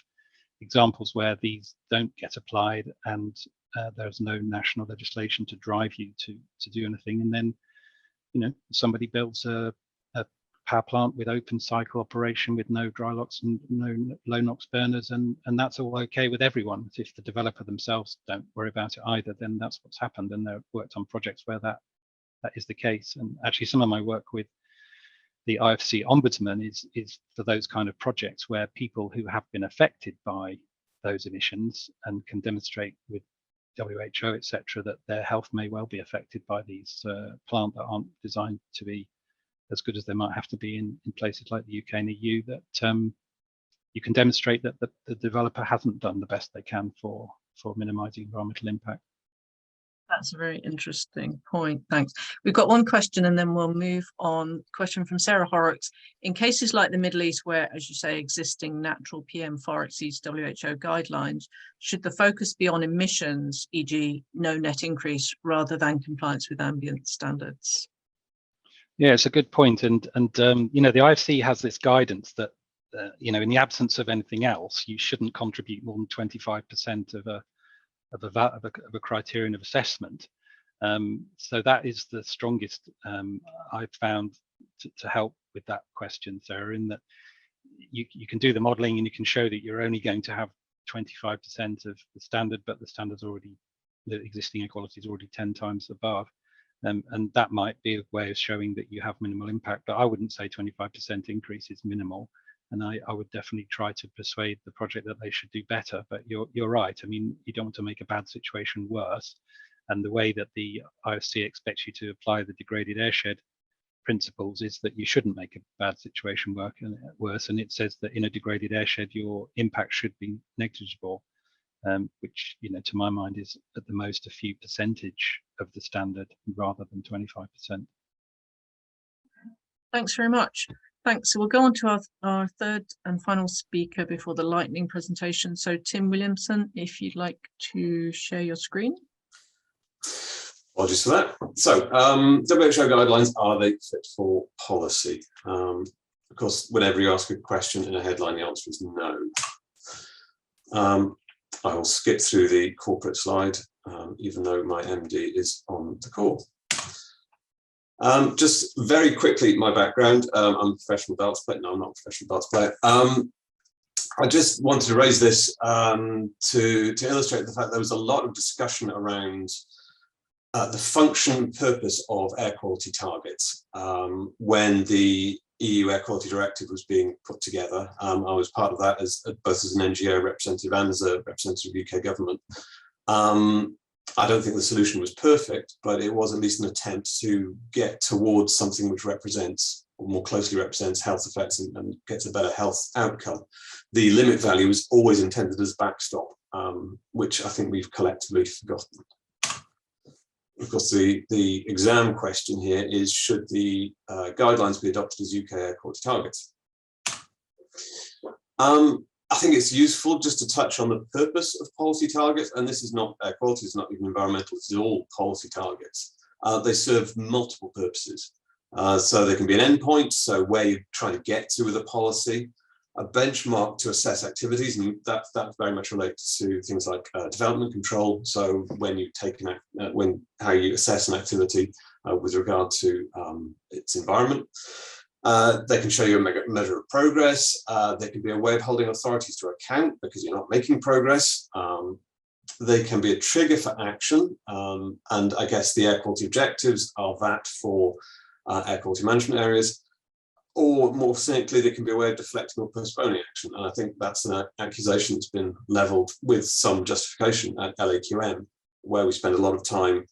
examples where these don't get applied, and there's no national legislation to drive you to do anything. And then, you know, somebody builds a power plant with open cycle operation with no dry locks and no low NOx burners, and that's all okay with everyone. If the developer themselves don't worry about it either, then that's what's happened. And they've worked on projects where that is the case. And actually, some of my work with the IFC Ombudsman is for those kind of projects where people who have been affected by those emissions and can demonstrate with WHO, etc., that their health may well be affected by these plants that aren't designed to be as good as they might have to be in places like the UK and EU, that you can demonstrate that the developer hasn't done the best they can for minimizing environmental impact. That's a very interesting point. Thanks. We've got one question and then we'll move on. Question from Sarah Horrocks. In cases like the Middle East, where, as you say, existing natural PM far exceeds WHO guidelines, should the focus be on emissions, e.g. no net increase, rather than compliance with ambient standards? Yeah, it's a good point. And you know, the IFC has this guidance that, you know, in the absence of anything else, you shouldn't contribute more than 25% of a criterion of assessment. So that is the strongest I've found to help with that question, Sarah, in that you can do the modelling and you can show that you're only going to have 25% of the standard, but the standard's already, the existing equality is already 10 times above. And that might be a way of showing that you have minimal impact, but I wouldn't say 25% increase is minimal. And I would definitely try to persuade the project that they should do better. But you're right. I mean, you don't want to make a bad situation worse. And the way that the IFC expects you to apply the degraded airshed principles is that you shouldn't make a bad situation worse. And it says that in a degraded airshed, your impact should be negligible, which, you know, to my mind is at the most a few percentage of the standard rather than 25%. Thanks very much. Thanks. So we'll go on to our third and final speaker before the lightning presentation. So Tim Williamson, if you'd like to share your screen. Apologies for that. So WHO guidelines, are they fit for policy? Of course, whenever you ask a question in a headline, the answer is no. I will skip through the corporate slide, even though my MD is on the call. Just very quickly, my background. I'm a professional darts player. No, I'm not a professional darts player. I just wanted to raise this to illustrate the fact there was a lot of discussion around the function and purpose of air quality targets when the EU Air Quality Directive was being put together. I was part of that as both as an NGO representative and as a representative of UK government. I don't think the solution was perfect, but it was at least an attempt to get towards something which represents, or more closely represents, health effects and gets a better health outcome. The limit value was always intended as backstop, which I think we've collectively forgotten. Of course, the exam question here is, should the guidelines be adopted as UK air quality targets? I think it's useful just to touch on the purpose of policy targets, and this is not air quality, it's not even environmental, it's all policy targets. They serve multiple purposes. So they can be an endpoint, so where you're trying to get to with a policy, a benchmark to assess activities, and that very much relates to things like development control. So when you take how you assess an activity with regard to its environment. They can show you a measure of progress. They can be a way of holding authorities to account because you're not making progress. They can be a trigger for action. And I guess the air quality objectives are that for air quality management areas. Or more cynically, they can be a way of deflecting or postponing action. And I think that's an accusation that's been levelled with some justification at LAQM, where we spend a lot of time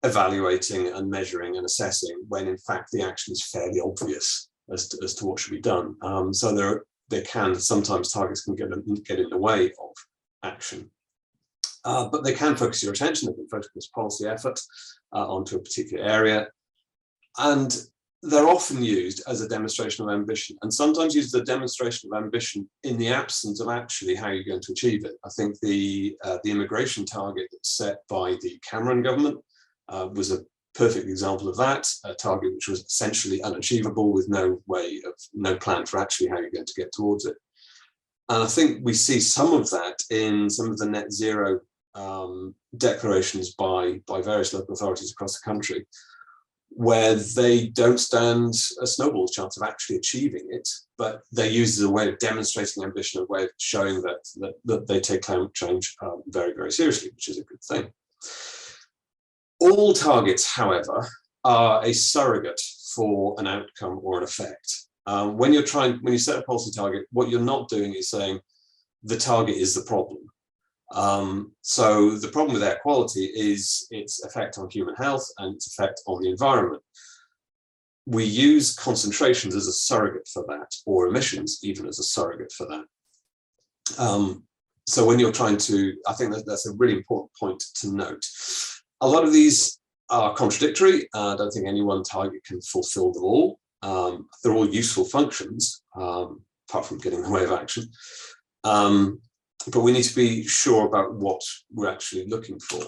evaluating and measuring and assessing when in fact the action is fairly obvious as to what should be done. So there can sometimes targets can get in the way of action. But they can focus your attention, they can focus policy effort onto a particular area. And they're often used as a demonstration of ambition, and sometimes used as a demonstration of ambition in the absence of actually how you're going to achieve it. I think the immigration target that's set by the Cameron government was a perfect example of that, a target which was essentially unachievable with no plan for actually how you're going to get towards it. And I think we see some of that in some of the net zero declarations by various local authorities across the country, where they don't stand a snowball's chance of actually achieving it, but they use it as a way of demonstrating ambition, a way of showing that they take climate change very, very seriously, which is a good thing. All targets, however, are a surrogate for an outcome or an effect. When you set a policy target, what you're not doing is saying the target is the problem. So the problem with air quality is its effect on human health and its effect on the environment. We use concentrations as a surrogate for that, or emissions even as a surrogate for that. So when you're trying to, I think that's a really important point to note. A lot of these are contradictory. I don't think any one target can fulfill them all. They're all useful functions, apart from getting in the way of action. But we need to be sure about what we're actually looking for.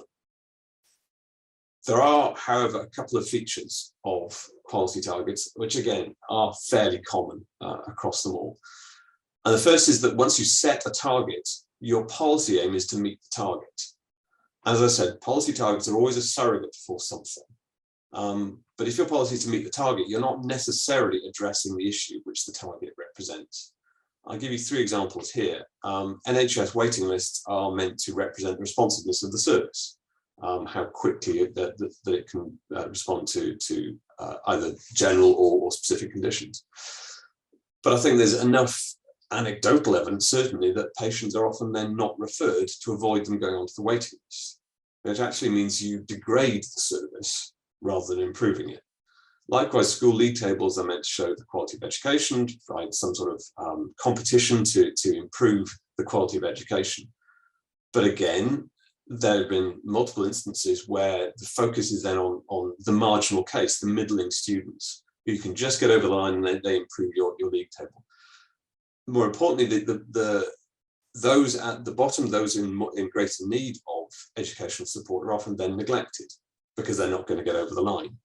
There are, however, a couple of features of policy targets, which again are fairly common across them all. And the first is that once you set a target, your policy aim is to meet the target. As I said, policy targets are always a surrogate for something. But if your policy is to meet the target, you're not necessarily addressing the issue which the target represents. I'll give you 3 examples here. NHS waiting lists are meant to represent the responsiveness of the service, how quickly that it can respond to either general or specific conditions. But I think there's enough anecdotal evidence, certainly, that patients are often then not referred to avoid them going onto the waiting list, which actually means you degrade the service rather than improving it. Likewise, school league tables are meant to show the quality of education, to provide some sort of competition to improve the quality of education. But again, there have been multiple instances where the focus is then on the marginal case, the middling students, who can just get over the line and they improve your league table. More importantly, those at the bottom, those in greater need of educational support, are often then neglected because they're not going to get over the line.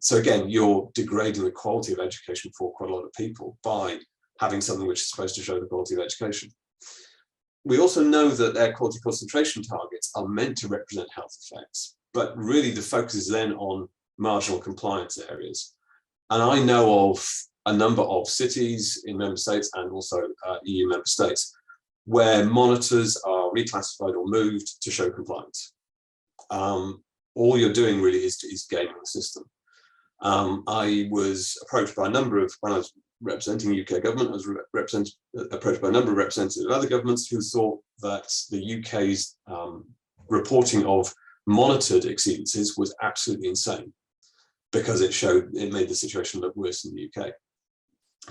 So again, you're degrading the quality of education for quite a lot of people by having something which is supposed to show the quality of education. We also know that air quality concentration targets are meant to represent health effects, but really the focus is then on marginal compliance areas. And I know of a number of cities in member states and also EU member states where monitors are reclassified or moved to show compliance. All you're doing really is gaming the system. I was approached by a number of, when I was representing the UK government, I was approached by a number of representatives of other governments who thought that the UK's reporting of monitored exceedances was absolutely insane because it made the situation look worse in the UK.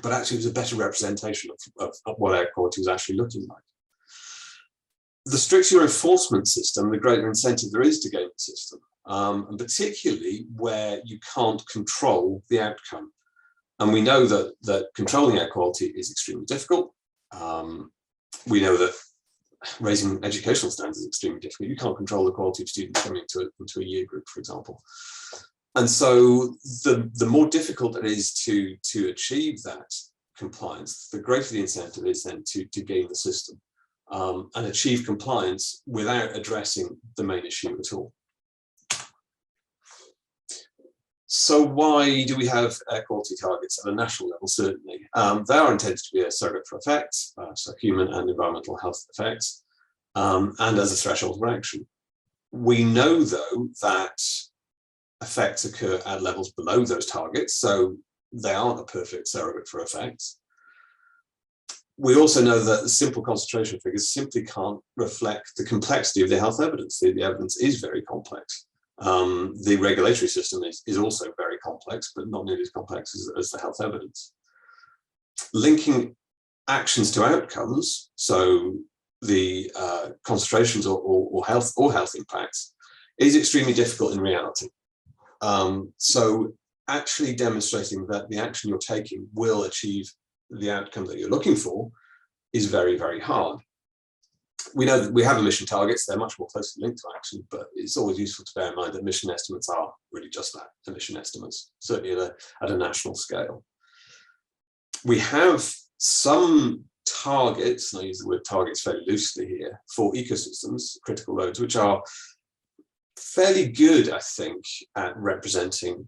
But actually it was a better representation of what air quality was actually looking like. The stricter your enforcement system, the greater incentive there is to game the system, and particularly where you can't control the outcome. And we know that controlling air quality is extremely difficult. We know that raising educational standards is extremely difficult. You can't control the quality of students coming into a year group, for example. And so the more difficult it is to achieve that compliance, the greater the incentive is then to game the system and achieve compliance without addressing the main issue at all. So why do we have air quality targets at a national level? Certainly. They are intended to be a surrogate for effects, so human and environmental health effects, and as a threshold for action. We know, though, that effects occur at levels below those targets, so they aren't a perfect surrogate for effects. We also know that the simple concentration figures simply can't reflect the complexity of the health evidence. The evidence is very complex. The regulatory system is also very complex, but not nearly as complex as the health evidence. Linking actions to outcomes, so the concentrations or health impacts, is extremely difficult in reality. So actually demonstrating that the action you're taking will achieve the outcome that you're looking for is very, very hard. We know that we have emission targets, they're much more closely linked to action, but it's always useful to bear in mind that emission estimates are really just that, emission estimates, certainly at a national scale. We have some targets, and I use the word targets fairly loosely here, for ecosystems, critical loads, which are fairly good, I think, at representing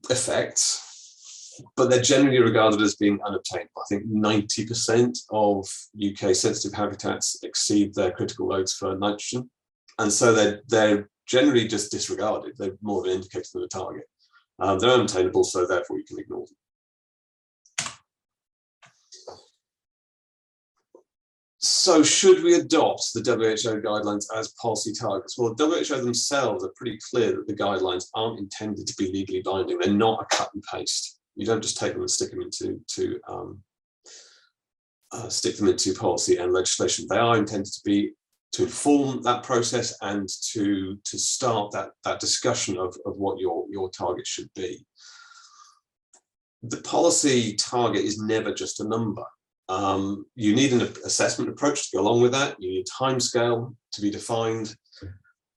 effects, but they're generally regarded as being unobtainable. I think 90% of UK sensitive habitats exceed their critical loads for nitrogen, and so they're generally just disregarded. They're more of an indicator than a target. They're unobtainable, so therefore you can ignore them. So should we adopt the WHO guidelines as policy targets? Well, the WHO themselves are pretty clear that the guidelines aren't intended to be legally binding. They're not a cut and paste. You don't just take them and stick them into policy and legislation. They are intended to inform that process and to start that discussion of what your target should be. The policy target is never just a number. You need an assessment approach to go along with that. You need a timescale to be defined.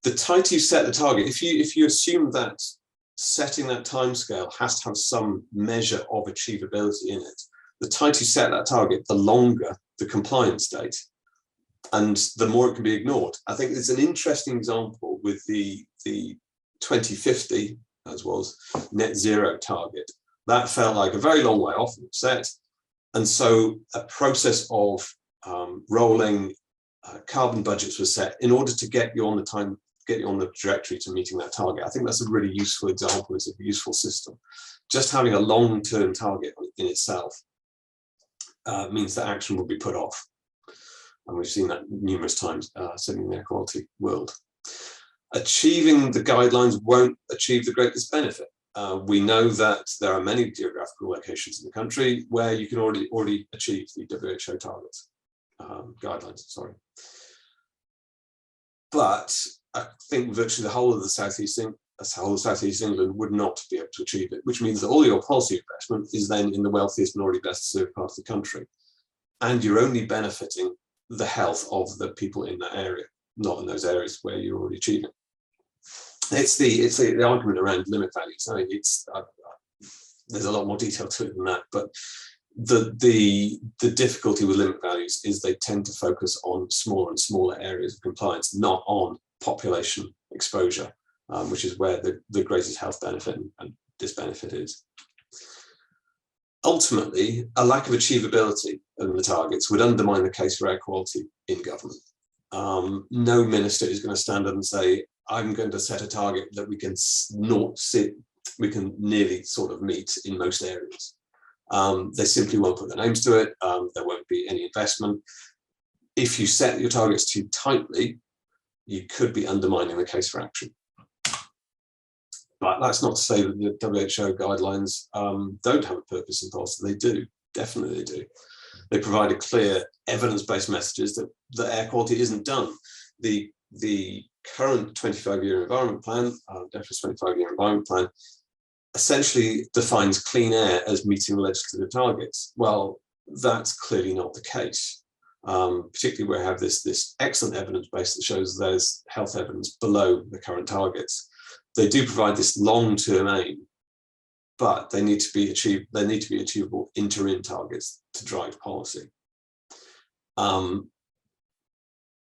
The tighter you set the target, if you assume that setting that timescale has to have some measure of achievability in it, the tighter you set that target, the longer the compliance date, and the more it can be ignored. I think it's an interesting example with the 2050, as was, net zero target. That felt like a very long way off from set. And so a process of rolling carbon budgets was set in order to get you on the trajectory to meeting that target. I think that's a really useful example. It's a useful system. Just having a long-term target in itself means that action will be put off. And we've seen that numerous times, certainly in the air quality world. Achieving the guidelines won't achieve the greatest benefit. We know that there are many geographical locations in the country where you can already achieve the WHO targets, guidelines, sorry. But I think virtually the whole of the Southeast England would not be able to achieve it, which means that all your policy investment is then in the wealthiest and already best served part of the country. And you're only benefiting the health of the people in that area, not in those areas where you're already achieving. It's the argument around limit values. I mean, there's a lot more detail to it than that, but the difficulty with limit values is they tend to focus on smaller and smaller areas of compliance, not on population exposure, which is where the greatest health benefit and disbenefit is. Ultimately, a lack of achievability of the targets would undermine the case for air quality in government. No minister is going to stand up and say, I'm going to set a target that we can nearly sort of meet in most areas. They simply won't put their names to it. There won't be any investment. If you set your targets too tightly, you could be undermining the case for action. But that's not to say that the WHO guidelines don't have a purpose in policy. They do, definitely they do. They provide a clear evidence-based messages that air quality isn't done. The current 25-year environment plan, DEFRA's 25-year environment plan, essentially defines clean air as meeting legislative targets. Well, that's clearly not the case, particularly where we have this excellent evidence base that shows there's health evidence below the current targets. They do provide this long-term aim, but they need to be achieved. They need to be achievable interim targets to drive policy.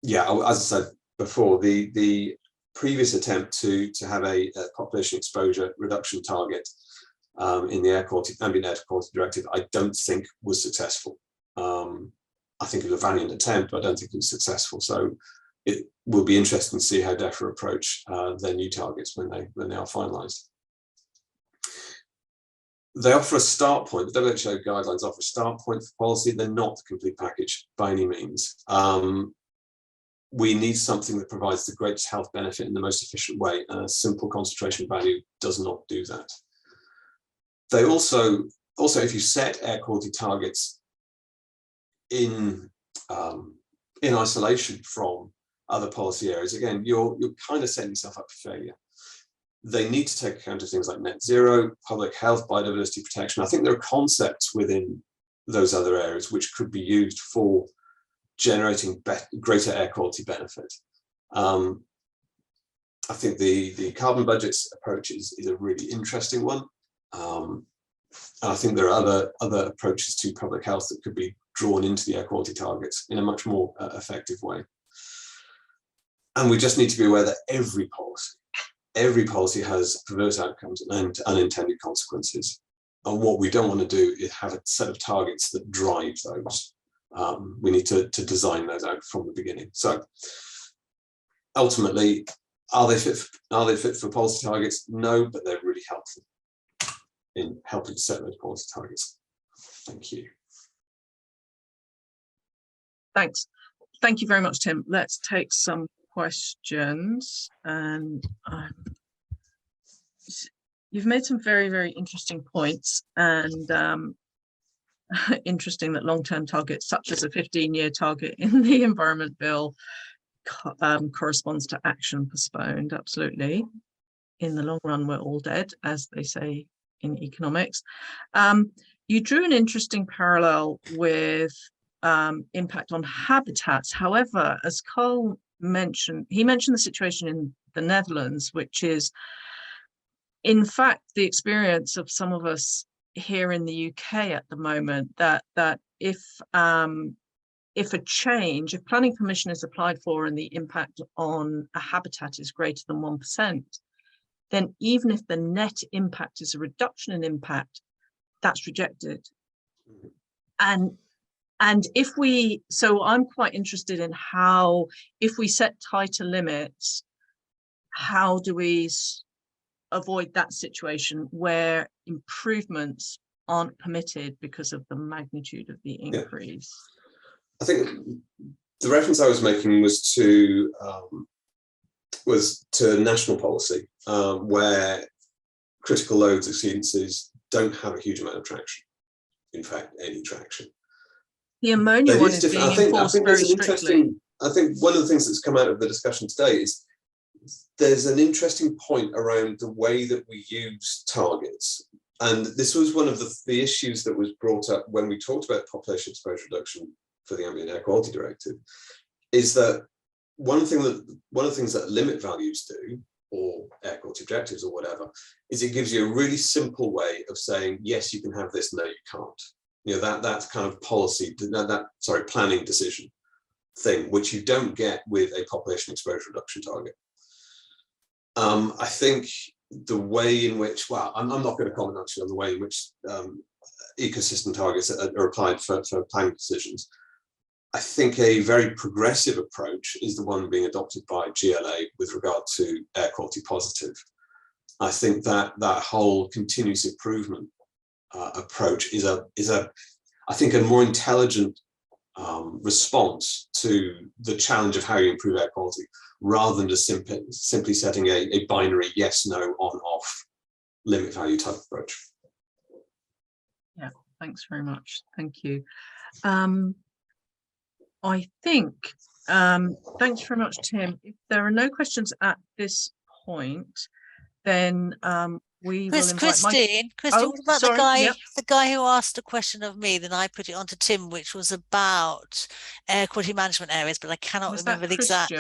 Yeah, as I said before, the previous attempt to have a population exposure reduction target in the ambient air quality directive, I don't think was successful. I think it was a valiant attempt, but I don't think it was successful. So it will be interesting to see how DEFRA approach their new targets when they are finalised. They offer a start point. The WHO guidelines offer a start point for policy. They're not the complete package by any means. We need something that provides the greatest health benefit in the most efficient way, and a simple concentration value does not do that. They also if you set air quality targets in isolation from other policy areas, again, you're kind of setting yourself up for failure. They need to take account of things like net zero, public health, biodiversity protection. I think there are concepts within those other areas which could be used for generating greater air quality benefit. I think the carbon budgets approach is a really interesting one. And I think there are other approaches to public health that could be drawn into the air quality targets in a much more effective way. And we just need to be aware that every policy has perverse outcomes and unintended consequences. And what we don't want to do is have a set of targets that drive those. We need to design those out from the beginning. So ultimately, are they fit for policy targets? No, but they're really helpful in helping to set those policy targets. Thank you. Thanks. Thank you very much, Tim. Let's take some questions. And you've made some very, very interesting points, and interesting that long-term targets such as a 15-year target in the Environment Bill corresponds to action postponed. Absolutely. In the long run, we're all dead, as they say in economics. You drew an interesting parallel with impact on habitats. However, as Carl mentioned, he mentioned the situation in the Netherlands, which is in fact the experience of some of us here in the UK at the moment, that if planning permission is applied for and the impact on a habitat is greater than 1%, then even if the net impact is a reduction in impact, that's rejected. And so I'm quite interested in how, if we set tighter limits, how do we avoid that situation where improvements aren't permitted because of the magnitude of the increase? I think the reference I was making was to national policy, where critical loads exceedances don't have a huge amount of traction. In fact, any traction. The ammonia one is being enforced very strictly. I think one of the things that's come out of the discussion today is there's an interesting point around the way that we use targets. And this was one of the issues that was brought up when we talked about population exposure reduction for the Ambient Air Quality Directive, is that one of the things that limit values do, or air quality objectives or whatever, is it gives you a really simple way of saying, yes, you can have this, no, you can't. You know, that's kind of policy, planning decision thing, which you don't get with a population exposure reduction target. I think the way in which, well, I'm not going to comment actually on the way in which ecosystem targets are applied for planning decisions. I think a very progressive approach is the one being adopted by GLA with regard to air quality positive. I think that whole continuous improvement approach is I think a more intelligent response to the challenge of how you improve air quality, rather than just simply setting a binary yes, no, on, off limit value type approach. Yeah, thanks very much. Thank you. I think, thanks very much, Tim. If there are no questions at this point, then we will invite Christine, what about the guy who asked a question of me, then I put it on to Tim, which was about air quality management areas, but I cannot remember the exact.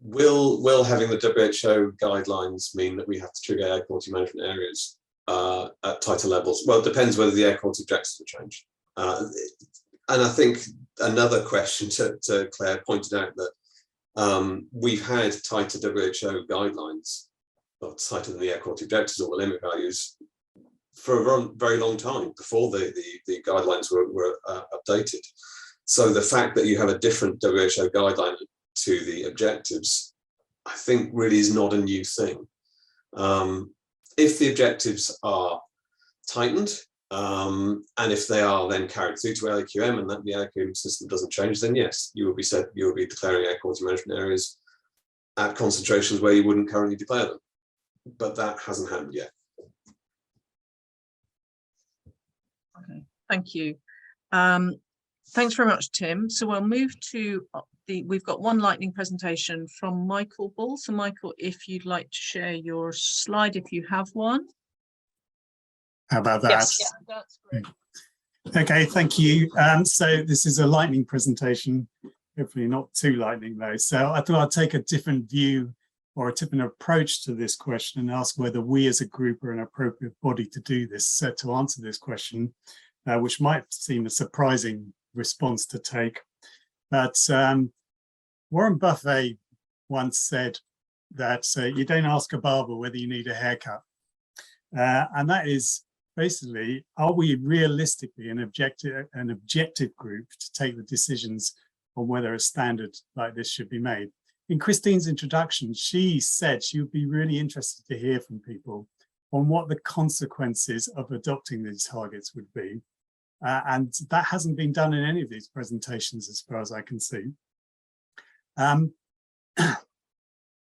Will having the WHO guidelines mean that we have to trigger air quality management areas at tighter levels? Well, it depends whether the air quality objectives will change. And I think another question to Claire pointed out that we've had tighter WHO guidelines, or tighter than the air quality objectives or the limit values, for a very long time before the guidelines were updated. So the fact that you have a different WHO guideline to the objectives, I think really is not a new thing. If the objectives are tightened, and if they are then carried through to IAQM and that the IAQM system doesn't change, then yes, you will be declaring air quality management areas at concentrations where you wouldn't currently declare them. But that hasn't happened yet. Okay, thank you. Thanks very much, Tim. So we'll move to we've got one lightning presentation from Michael Bull. So Michael, if you'd like to share your slide, if you have one. How about that? Yes, yeah, that's great. Okay, thank you. So this is a lightning presentation, hopefully not too lightning though. So I thought I'd take a different view or a different approach to this question and ask whether we as a group are an appropriate body to do this, to answer this question, which might seem a surprising response to take. But Warren Buffett once said that you don't ask a barber whether you need a haircut. And that is basically, are we realistically an objective group to take the decisions on whether a standard like this should be made? In Christine's introduction, she said she would be really interested to hear from people on what the consequences of adopting these targets would be. And that hasn't been done in any of these presentations, as far as I can see.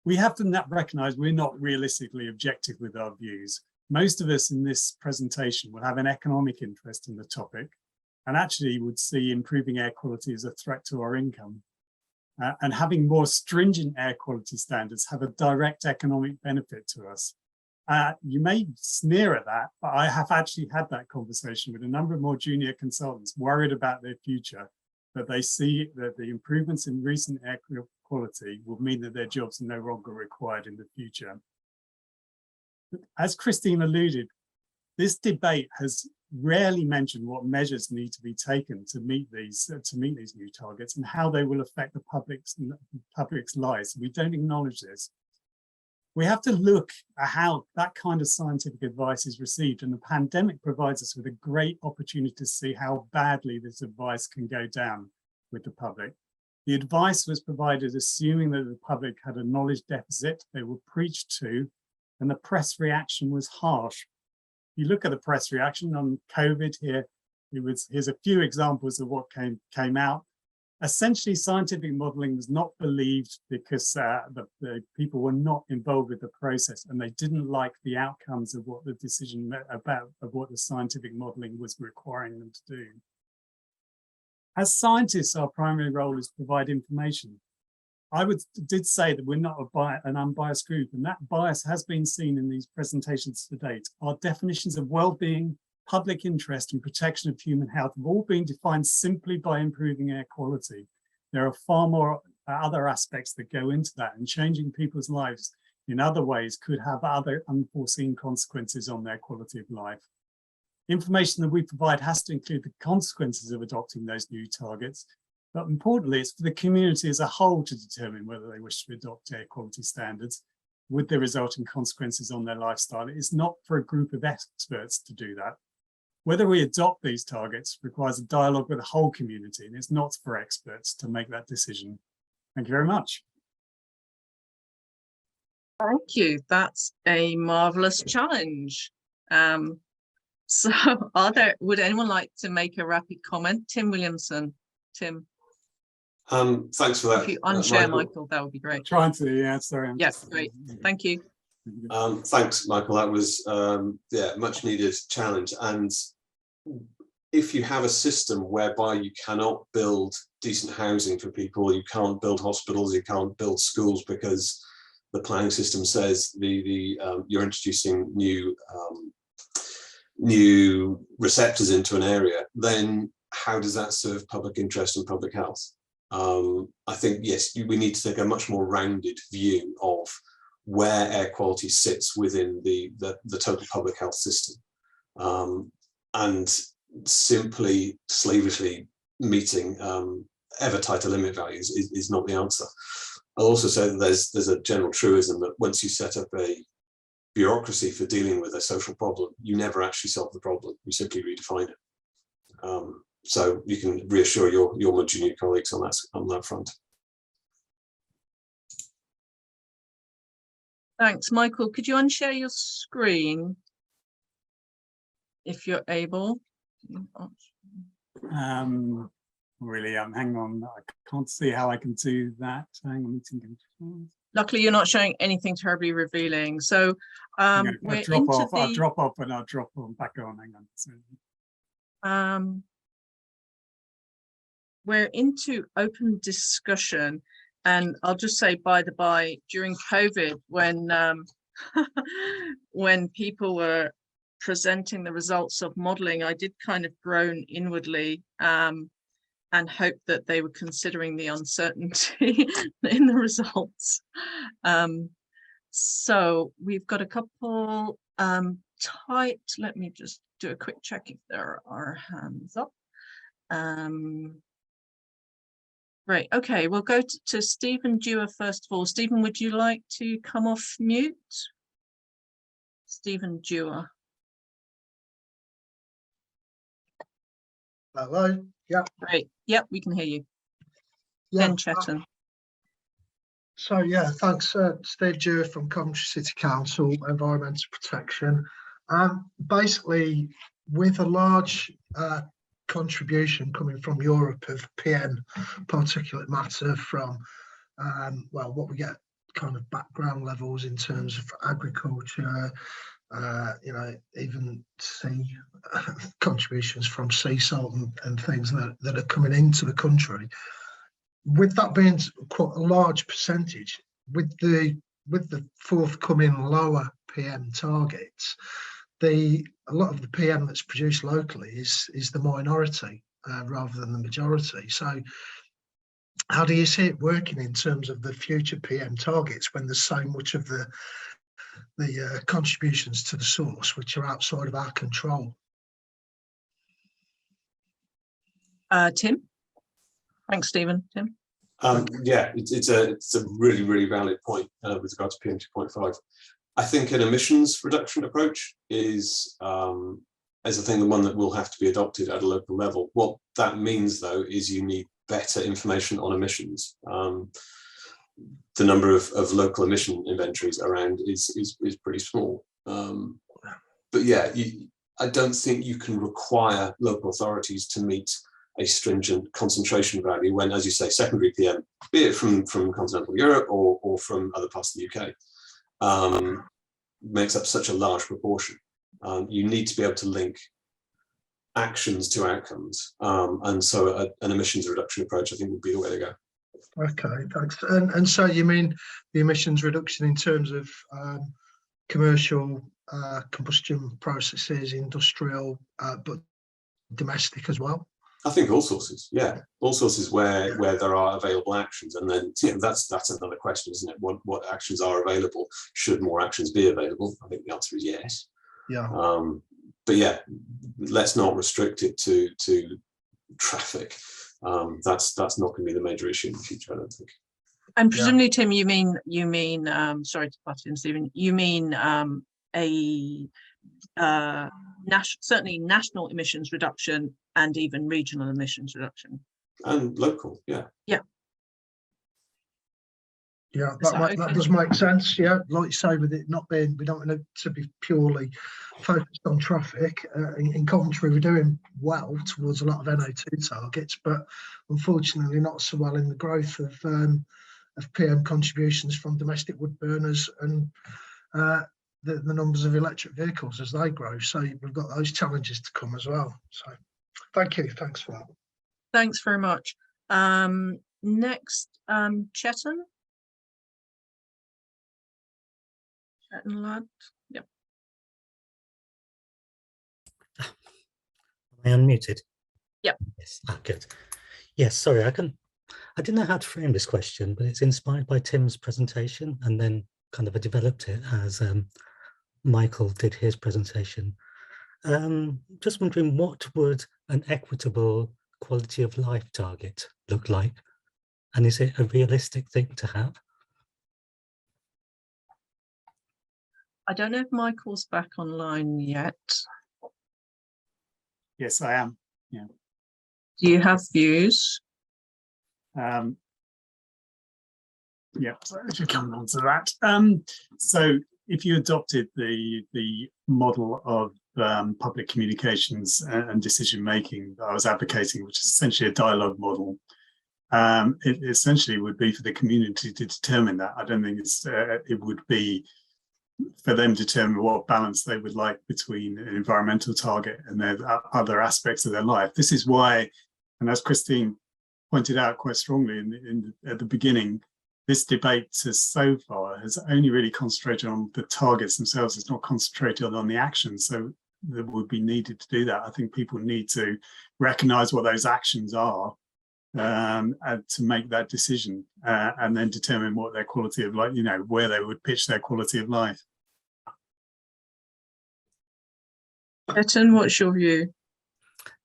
We have to recognize we're not realistically objective with our views. Most of us in this presentation will have an economic interest in the topic and actually would see improving air quality as a threat to our income. And having more stringent air quality standards have a direct economic benefit to us. You may sneer at that, but I have actually had that conversation with a number of more junior consultants worried about their future, that they see that the improvements in recent air quality will mean that their jobs are no longer required in the future. As Christine alluded, this debate has rarely mentioned what measures need to be taken to meet these new targets and how they will affect the public's lives. We don't acknowledge this. We have to look at how that kind of scientific advice is received, and the pandemic provides us with a great opportunity to see how badly this advice can go down with the public. The advice was provided assuming that the public had a knowledge deficit they were preached to, and the press reaction was harsh. You look at the press reaction on COVID here, here's a few examples of what came out. Essentially, scientific modeling was not believed because the people were not involved with the process and they didn't like the outcomes of what the decision of what the scientific modeling was requiring them to do. As scientists, our primary role is to provide information. I did say that we're not an unbiased group, and that bias has been seen in these presentations to date. Our definitions of well-being, public interest, and protection of human health have all been defined simply by improving air quality. There are far more other aspects that go into that, and changing people's lives in other ways could have other unforeseen consequences on their quality of life. Information that we provide has to include the consequences of adopting those new targets, but importantly, it's for the community as a whole to determine whether they wish to adopt air quality standards with the resulting consequences on their lifestyle. It's not for a group of experts to do that. Whether we adopt these targets requires a dialogue with the whole community, and it's not for experts to make that decision. Thank you very much. Thank you. That's a marvelous challenge. So would anyone like to make a rapid comment? Tim Williamson. Tim. Thanks for that. If you unshare, Michael, that would be great. Trying to, yeah, sorry. Yes, great. Thank you. Thanks, Michael. That was much needed challenge. And if you have a system whereby you cannot build decent housing for people, you can't build hospitals, you can't build schools because the planning system says you're introducing new receptors into an area, then how does that serve public interest and public health? I think, yes, we need to take a much more rounded view of where air quality sits within the total public health system. And simply slavishly meeting ever tighter limit values is not the answer. I'll also say that there's a general truism that once you set up a bureaucracy for dealing with a social problem, you never actually solve the problem, you simply redefine it. So you can reassure your more junior colleagues on that front. Thanks, Michael. Could you unshare your screen if you're able? Really, hang on. I can't see how I can do that. Hang on, meeting controls. Luckily, you're not showing anything terribly revealing. So we're drop off. the... I'll drop off and I'll drop on back on. Hang on. We're into open discussion, and I'll just say, by the by, during COVID, when people were presenting the results of modelling, I did kind of groan inwardly and hope that they were considering the uncertainty in the results. So we've got a couple let me just do a quick check if there are hands up. Right, okay, we'll go to Stephen Dewar first of all. Stephen, would you like to come off mute? Stephen Dewar. Hello. Yeah. Great. Yep, we can hear you. Yeah. Ben Chetton. So yeah, thanks, Steve Dewar from Coventry City Council Environmental Protection. Basically, with a large contribution coming from Europe of PM particulate matter from well, what we get kind of background levels in terms of agriculture, you know, even sea contributions from sea salt and things that are coming into the country. With that being quite a large percentage, with the forthcoming lower PM targets, a lot of the PM that's produced locally is the minority rather than the majority. So how do you see it working in terms of the future PM targets when there's so much of the contributions to the source which are outside of our control? Tim? Thanks, Stephen. Tim? Yeah, it's a really, really valid point with regard to PM 2.5. I think an emissions reduction approach is I think the one that will have to be adopted at a local level. What that means, though, is you need better information on emissions. The number of local emission inventories around is pretty small. But yeah, I don't think you can require local authorities to meet a stringent concentration value when, as you say, secondary PM, be it from continental Europe or from other parts of the UK, makes up such a large proportion. You need to be able to link actions to outcomes. And so an emissions reduction approach, I think, would be the way to go. Okay, thanks. And so you mean the emissions reduction in terms of commercial combustion processes, industrial, but domestic as well? I think all sources, yeah, all sources where there are available actions, and then that's another question, isn't it? What actions are available? Should more actions be available? I think the answer is yes. Yeah. But yeah, let's not restrict it to traffic. That's not going to be the major issue in the future, I don't think. And presumably, Tim, you mean sorry to butt in, Stephen. You mean certainly national emissions reduction and even regional emissions reduction. And local, yeah. Yeah. Yeah, that does make sense. Yeah, like you say, with it not being, we don't want it to be purely focused on traffic. In Coventry, we're doing well towards a lot of NO2 targets, but unfortunately not so well in the growth of PM contributions from domestic wood burners and the numbers of electric vehicles as they grow. So we've got those challenges to come as well. So thank you. Thanks for that. Thanks very much. Next, Chetton. Chetton lad. Yep. Am I unmuted? Yep. Yes. Good. Yes. Sorry, I didn't know how to frame this question, but it's inspired by Tim's presentation, and then kind of I developed it as Michael did his presentation. Just wondering, what would an equitable quality of life target look like? And is it a realistic thing to have? I don't know if Michael's back online yet. Yes, I am. Yeah. Do you have views? Yeah, so I should come on to that. So if you adopted the model of public communications and decision making that I was advocating, which is essentially a dialogue model, it essentially would be for the community to determine that. I don't think it would be for them to determine what balance they would like between an environmental target and their other aspects of their life. This is why, and as Christine pointed out quite strongly at the beginning, this debate so far has only really concentrated on the targets themselves. It's not concentrated on the actions. So that would be needed to do that. I think people need to recognize what those actions are to make that decision and then determine what their quality of life, where they would pitch their quality of life. Eton, what's your view?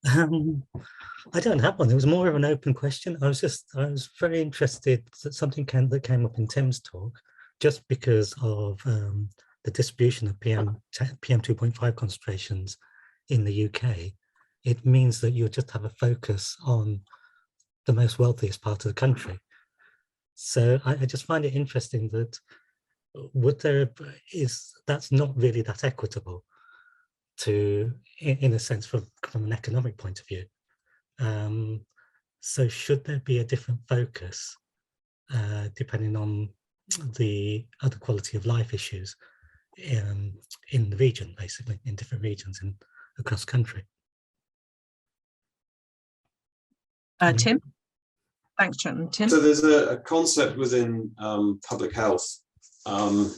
I don't have one. It was more of an open question. I was very interested that something that came up in Tim's talk, just because of the distribution of PM 2.5 concentrations in the UK. It means that you just have a focus on the most wealthiest part of the country. So I just find it interesting that that's not really that equitable in a sense from an economic point of view. So should there be a different focus depending on the other quality of life issues in the region, basically in different regions across the country? Tim? Thanks, Cheltenham. Tim? So there's a concept within public health, and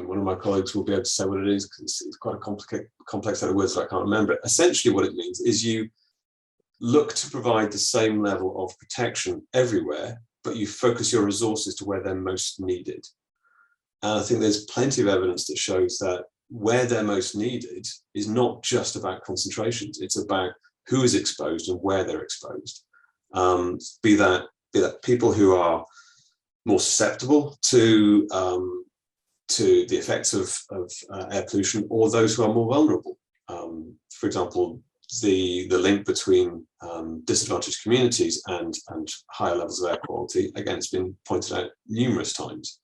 one of my colleagues will be able to say what it is, because it's quite a complex set of words that I can't remember it. Essentially what it means is you look to provide the same level of protection everywhere, but you focus your resources to where they're most needed. And I think there's plenty of evidence that shows that where they're most needed is not just about concentrations, it's about who is exposed and where they're exposed. Be that people who are more susceptible to the effects of air pollution, or those who are more vulnerable. For example, the link between disadvantaged communities and higher levels of air quality, again, it's been pointed out numerous times.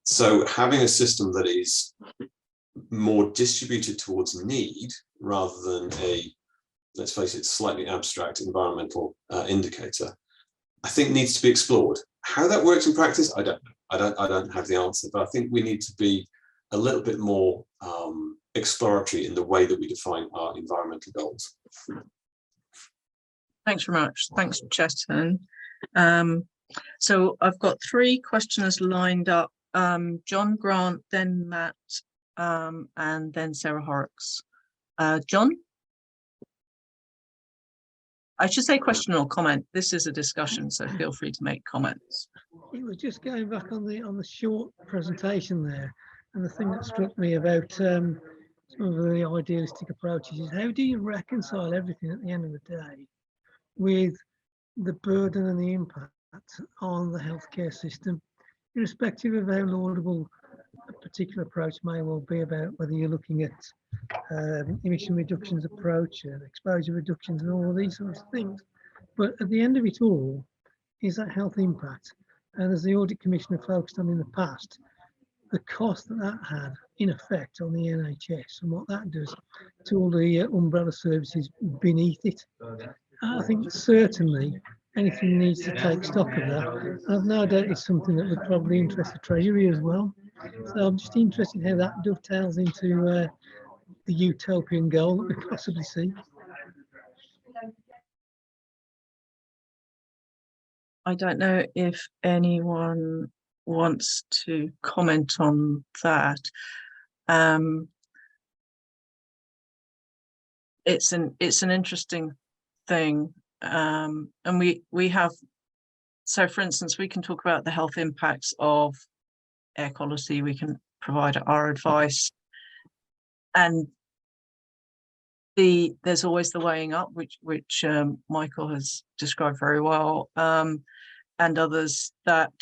So having a system that is more distributed towards need rather than a, let's face it, slightly abstract environmental indicator, I think needs to be explored. How that works in practice, I don't know. I don't have the answer, but I think we need to be a little bit more exploratory in the way that we define our environmental goals. Thanks very much. Thanks, Chetan. So I've got three questioners lined up. John, Grant, then Matt, and then Sarah Horrocks. John? I should say question or comment. This is a discussion, so feel free to make comments. It was just going back on the short presentation there, and the thing that struck me about some of the idealistic approaches is, how do you reconcile everything at the end of the day with the burden and the impact on the healthcare system, irrespective of how laudable a particular approach may well be, about whether you're looking at emission reductions approach and exposure reductions and all of these sorts of things. But at the end of it all is that health impact. And as the Audit Commissioner focused on in the past, the cost that had in effect on the NHS and what that does to all the umbrella services beneath it. I think certainly anything needs to take stock of that. I've no doubt it's something that would probably interest the Treasury as well. So I'm just interested how that dovetails into the utopian goal that we possibly see. I don't know if anyone wants to comment on that. It's an interesting thing, and we have, so for instance, we can talk about the health impacts of air quality, we can provide our advice, and there's always the weighing up, which Michael has described very well, and others, that,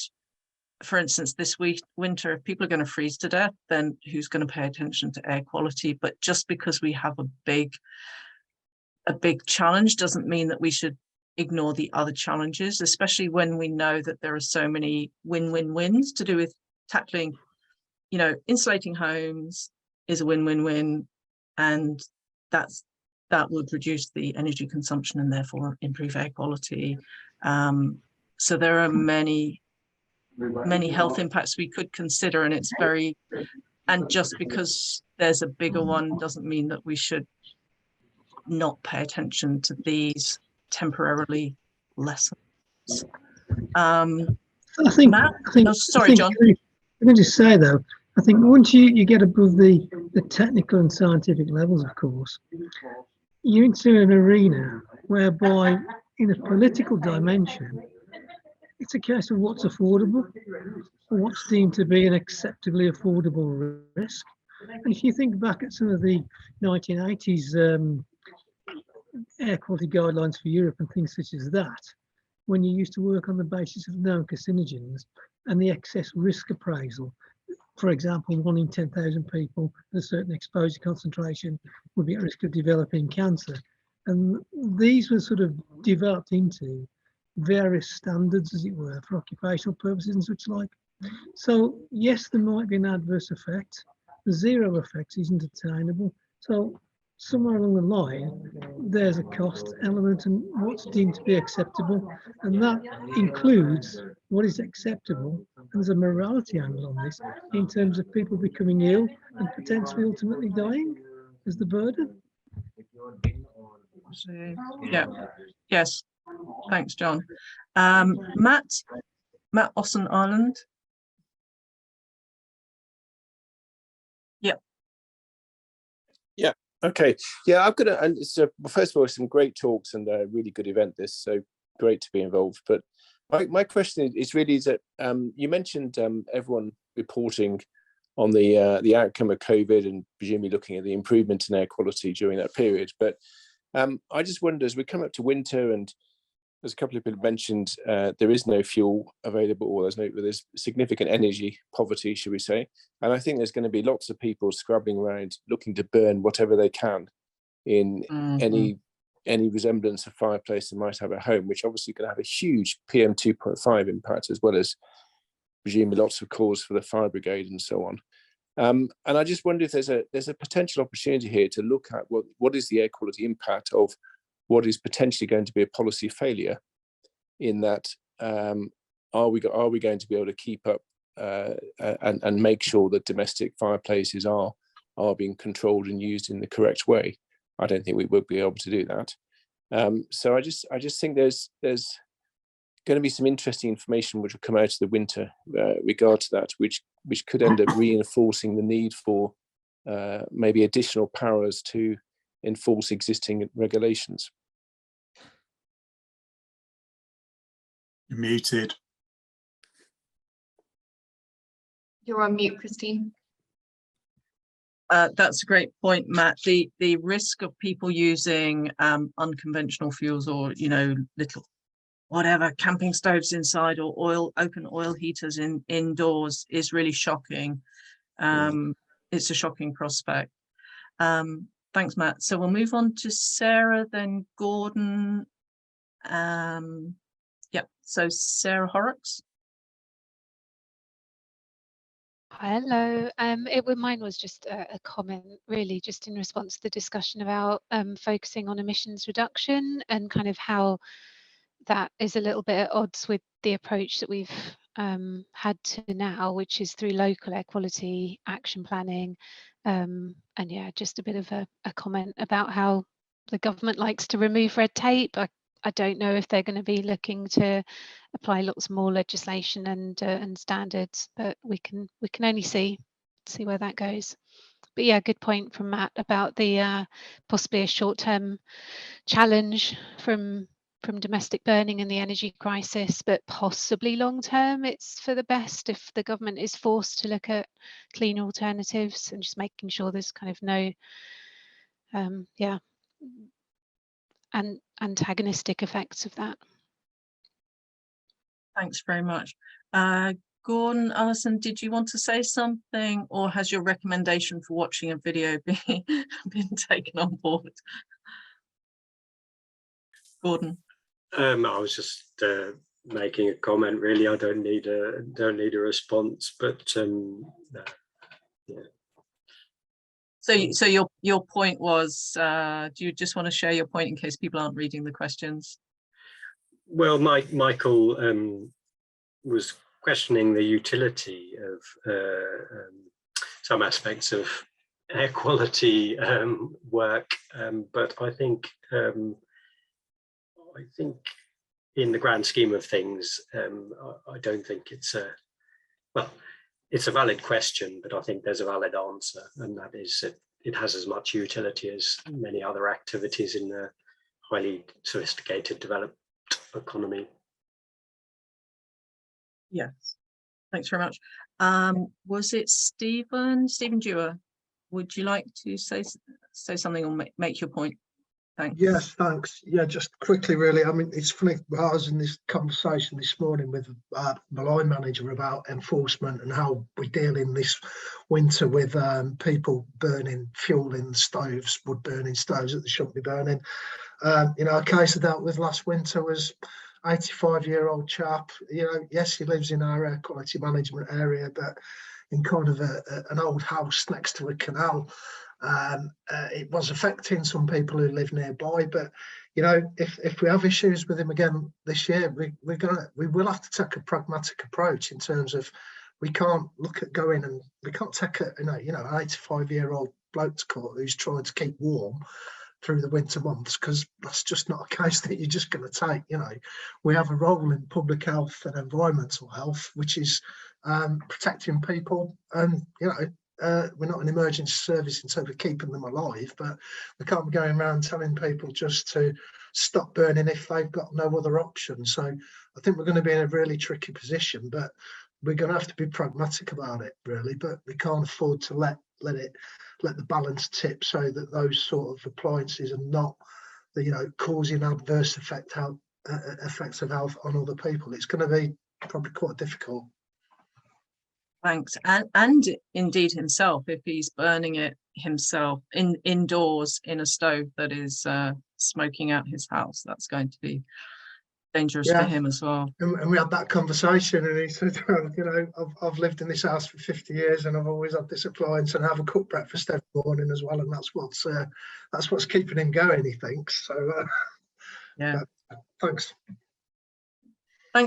for instance, this winter, if people are going to freeze to death, then who's going to pay attention to air quality? But just because we have a big challenge doesn't mean that we should ignore the other challenges, especially when we know that there are so many win-win-wins to do with tackling, insulating homes is a win-win-win, and that would reduce the energy consumption and therefore improve air quality. So there are many health impacts we could consider, and just because there's a bigger one doesn't mean that we should not pay attention to these temporarily lesser. Sorry, John. Let me just say though, I think once you get above the technical and scientific levels, of course, you're into an arena whereby in a political dimension, it's a case of what's affordable, or what's deemed to be an acceptably affordable risk. And if you think back at some of the 1980s air quality guidelines for Europe and things such as that, when you used to work on the basis of known carcinogens and the excess risk appraisal, for example, 1 in 10,000 people at a certain exposure concentration would be at risk of developing cancer. And these were sort of developed into various standards, as it were, for occupational purposes and such like. So yes, there might be an adverse effect. The zero effect isn't attainable. So somewhere along the line, there's a cost element and what's deemed to be acceptable. And that includes what is acceptable. And there's a morality angle on this in terms of people becoming ill and potentially ultimately dying as the burden. Yeah, yes, thanks, John. Matt Ossen Ireland. Okay, yeah, I've got and so first of all, some great talks and a really good event. This, so great to be involved. But my question is really that you mentioned everyone reporting on the outcome of COVID and presumably looking at the improvement in air quality during that period. But I just wonder, as we come up to winter, and as a couple of people mentioned, there is no fuel available, or there's significant energy poverty, should we say? And I think there's going to be lots of people scrabbling around looking to burn whatever they can in any resemblance of fireplace they might have at home, which obviously can have a huge PM 2.5 impact, as well as presumably lots of calls for the fire brigade and so on. And I just wonder if there's a potential opportunity here to look at what is the air quality impact of what is potentially going to be a policy failure, in that are we going to be able to keep up and make sure that domestic fireplaces are being controlled and used in the correct way? I don't think we would be able to do that. So I just think there's going to be some interesting information which will come out of the winter regard to that, which could end up reinforcing the need for maybe additional powers to enforce existing regulations. You're muted. You're on mute, Christine. That's a great point, Matt. The risk of people using unconventional fuels, or little whatever camping stoves inside, or open oil heaters indoors, is really shocking. It's a shocking prospect. Thanks, Matt. So we'll move on to Sarah, then Gordon. So Sarah Horrocks. Hello. Mine was just a comment, really, just in response to the discussion about focusing on emissions reduction, and kind of how that is a little bit at odds with the approach that we've had to now, which is through local air quality action planning. And yeah, just a bit of a comment about how the government likes to remove red tape. I don't know if they're going to be looking to apply lots more legislation and standards, but we can only see where that goes. But yeah, good point from Matt about the possibly a short-term challenge from domestic burning and the energy crisis, but possibly long-term it's for the best if the government is forced to look at clean alternatives, and just making sure there's kind of no and antagonistic effects of that. Thanks very much. Gordon, Alison, did you want to say something, or has your recommendation for watching a video been taken on board? Gordon. I was just making a comment. Really, I don't need a response, but yeah. So your point was, do you just want to share your point in case people aren't reading the questions? Well, Michael was questioning the utility of some aspects of air quality work, but I think in the grand scheme of things, I don't think it's it's a valid question, but I think there's a valid answer, and that is it has as much utility as many other activities in the highly sophisticated developed economy. Yes, thanks very much. Was it Stephen Dewar? Would you like to say something or make your point? Thanks. Yes, thanks. Yeah, just quickly, really. I mean, it's funny. I was in this conversation this morning with my line manager about enforcement and how we deal in this winter with people burning fuel in stoves, wood burning stoves that they shouldn't be burning. You know, a case I dealt with last winter was 85-year-old chap. You know, yes, he lives in our air quality management area, but in kind of an old house next to a canal. It was affecting some people who live nearby, but you know, if we have issues with him again this year, we will have to take a pragmatic approach in terms of we can't look at going and we can't take an 85-year-old bloke to court who's trying to keep warm through the winter months, because that's just not a case that you're just going to take. You know, we have a role in public health and environmental health, which is protecting people, and you know, we're not an emergency service in terms of keeping them alive, but we can't be going around telling people just to stop burning if they've got no other option. So I think we're going to be in a really tricky position, but we're going to have to be pragmatic about it, really. But we can't afford to let the balance tip so that those sort of appliances are not, you know, causing adverse effects of health on other people. It's going to be probably quite difficult. Thanks. And indeed himself, if he's burning it himself indoors in a stove that is smoking out his house, that's going to be dangerous for him as well. And we had that conversation, and he said, well, you know, I've lived in this house for 50 years and I've always had this appliance and I have a cooked breakfast every morning as well, and that's what's keeping him going, he thinks. So yeah, thanks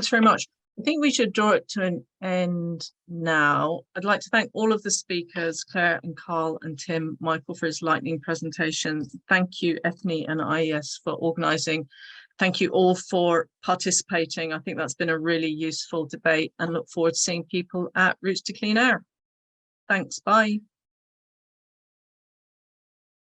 very much. I think we should draw it to an end now. I'd like to thank all of the speakers, Claire and Carl and Tim, Michael for his lightning presentation. Thank you, Ethne and IES, for organising. Thank you all for participating. I think that's been a really useful debate, and look forward to seeing people at Routes to Clean Air. Thanks, bye.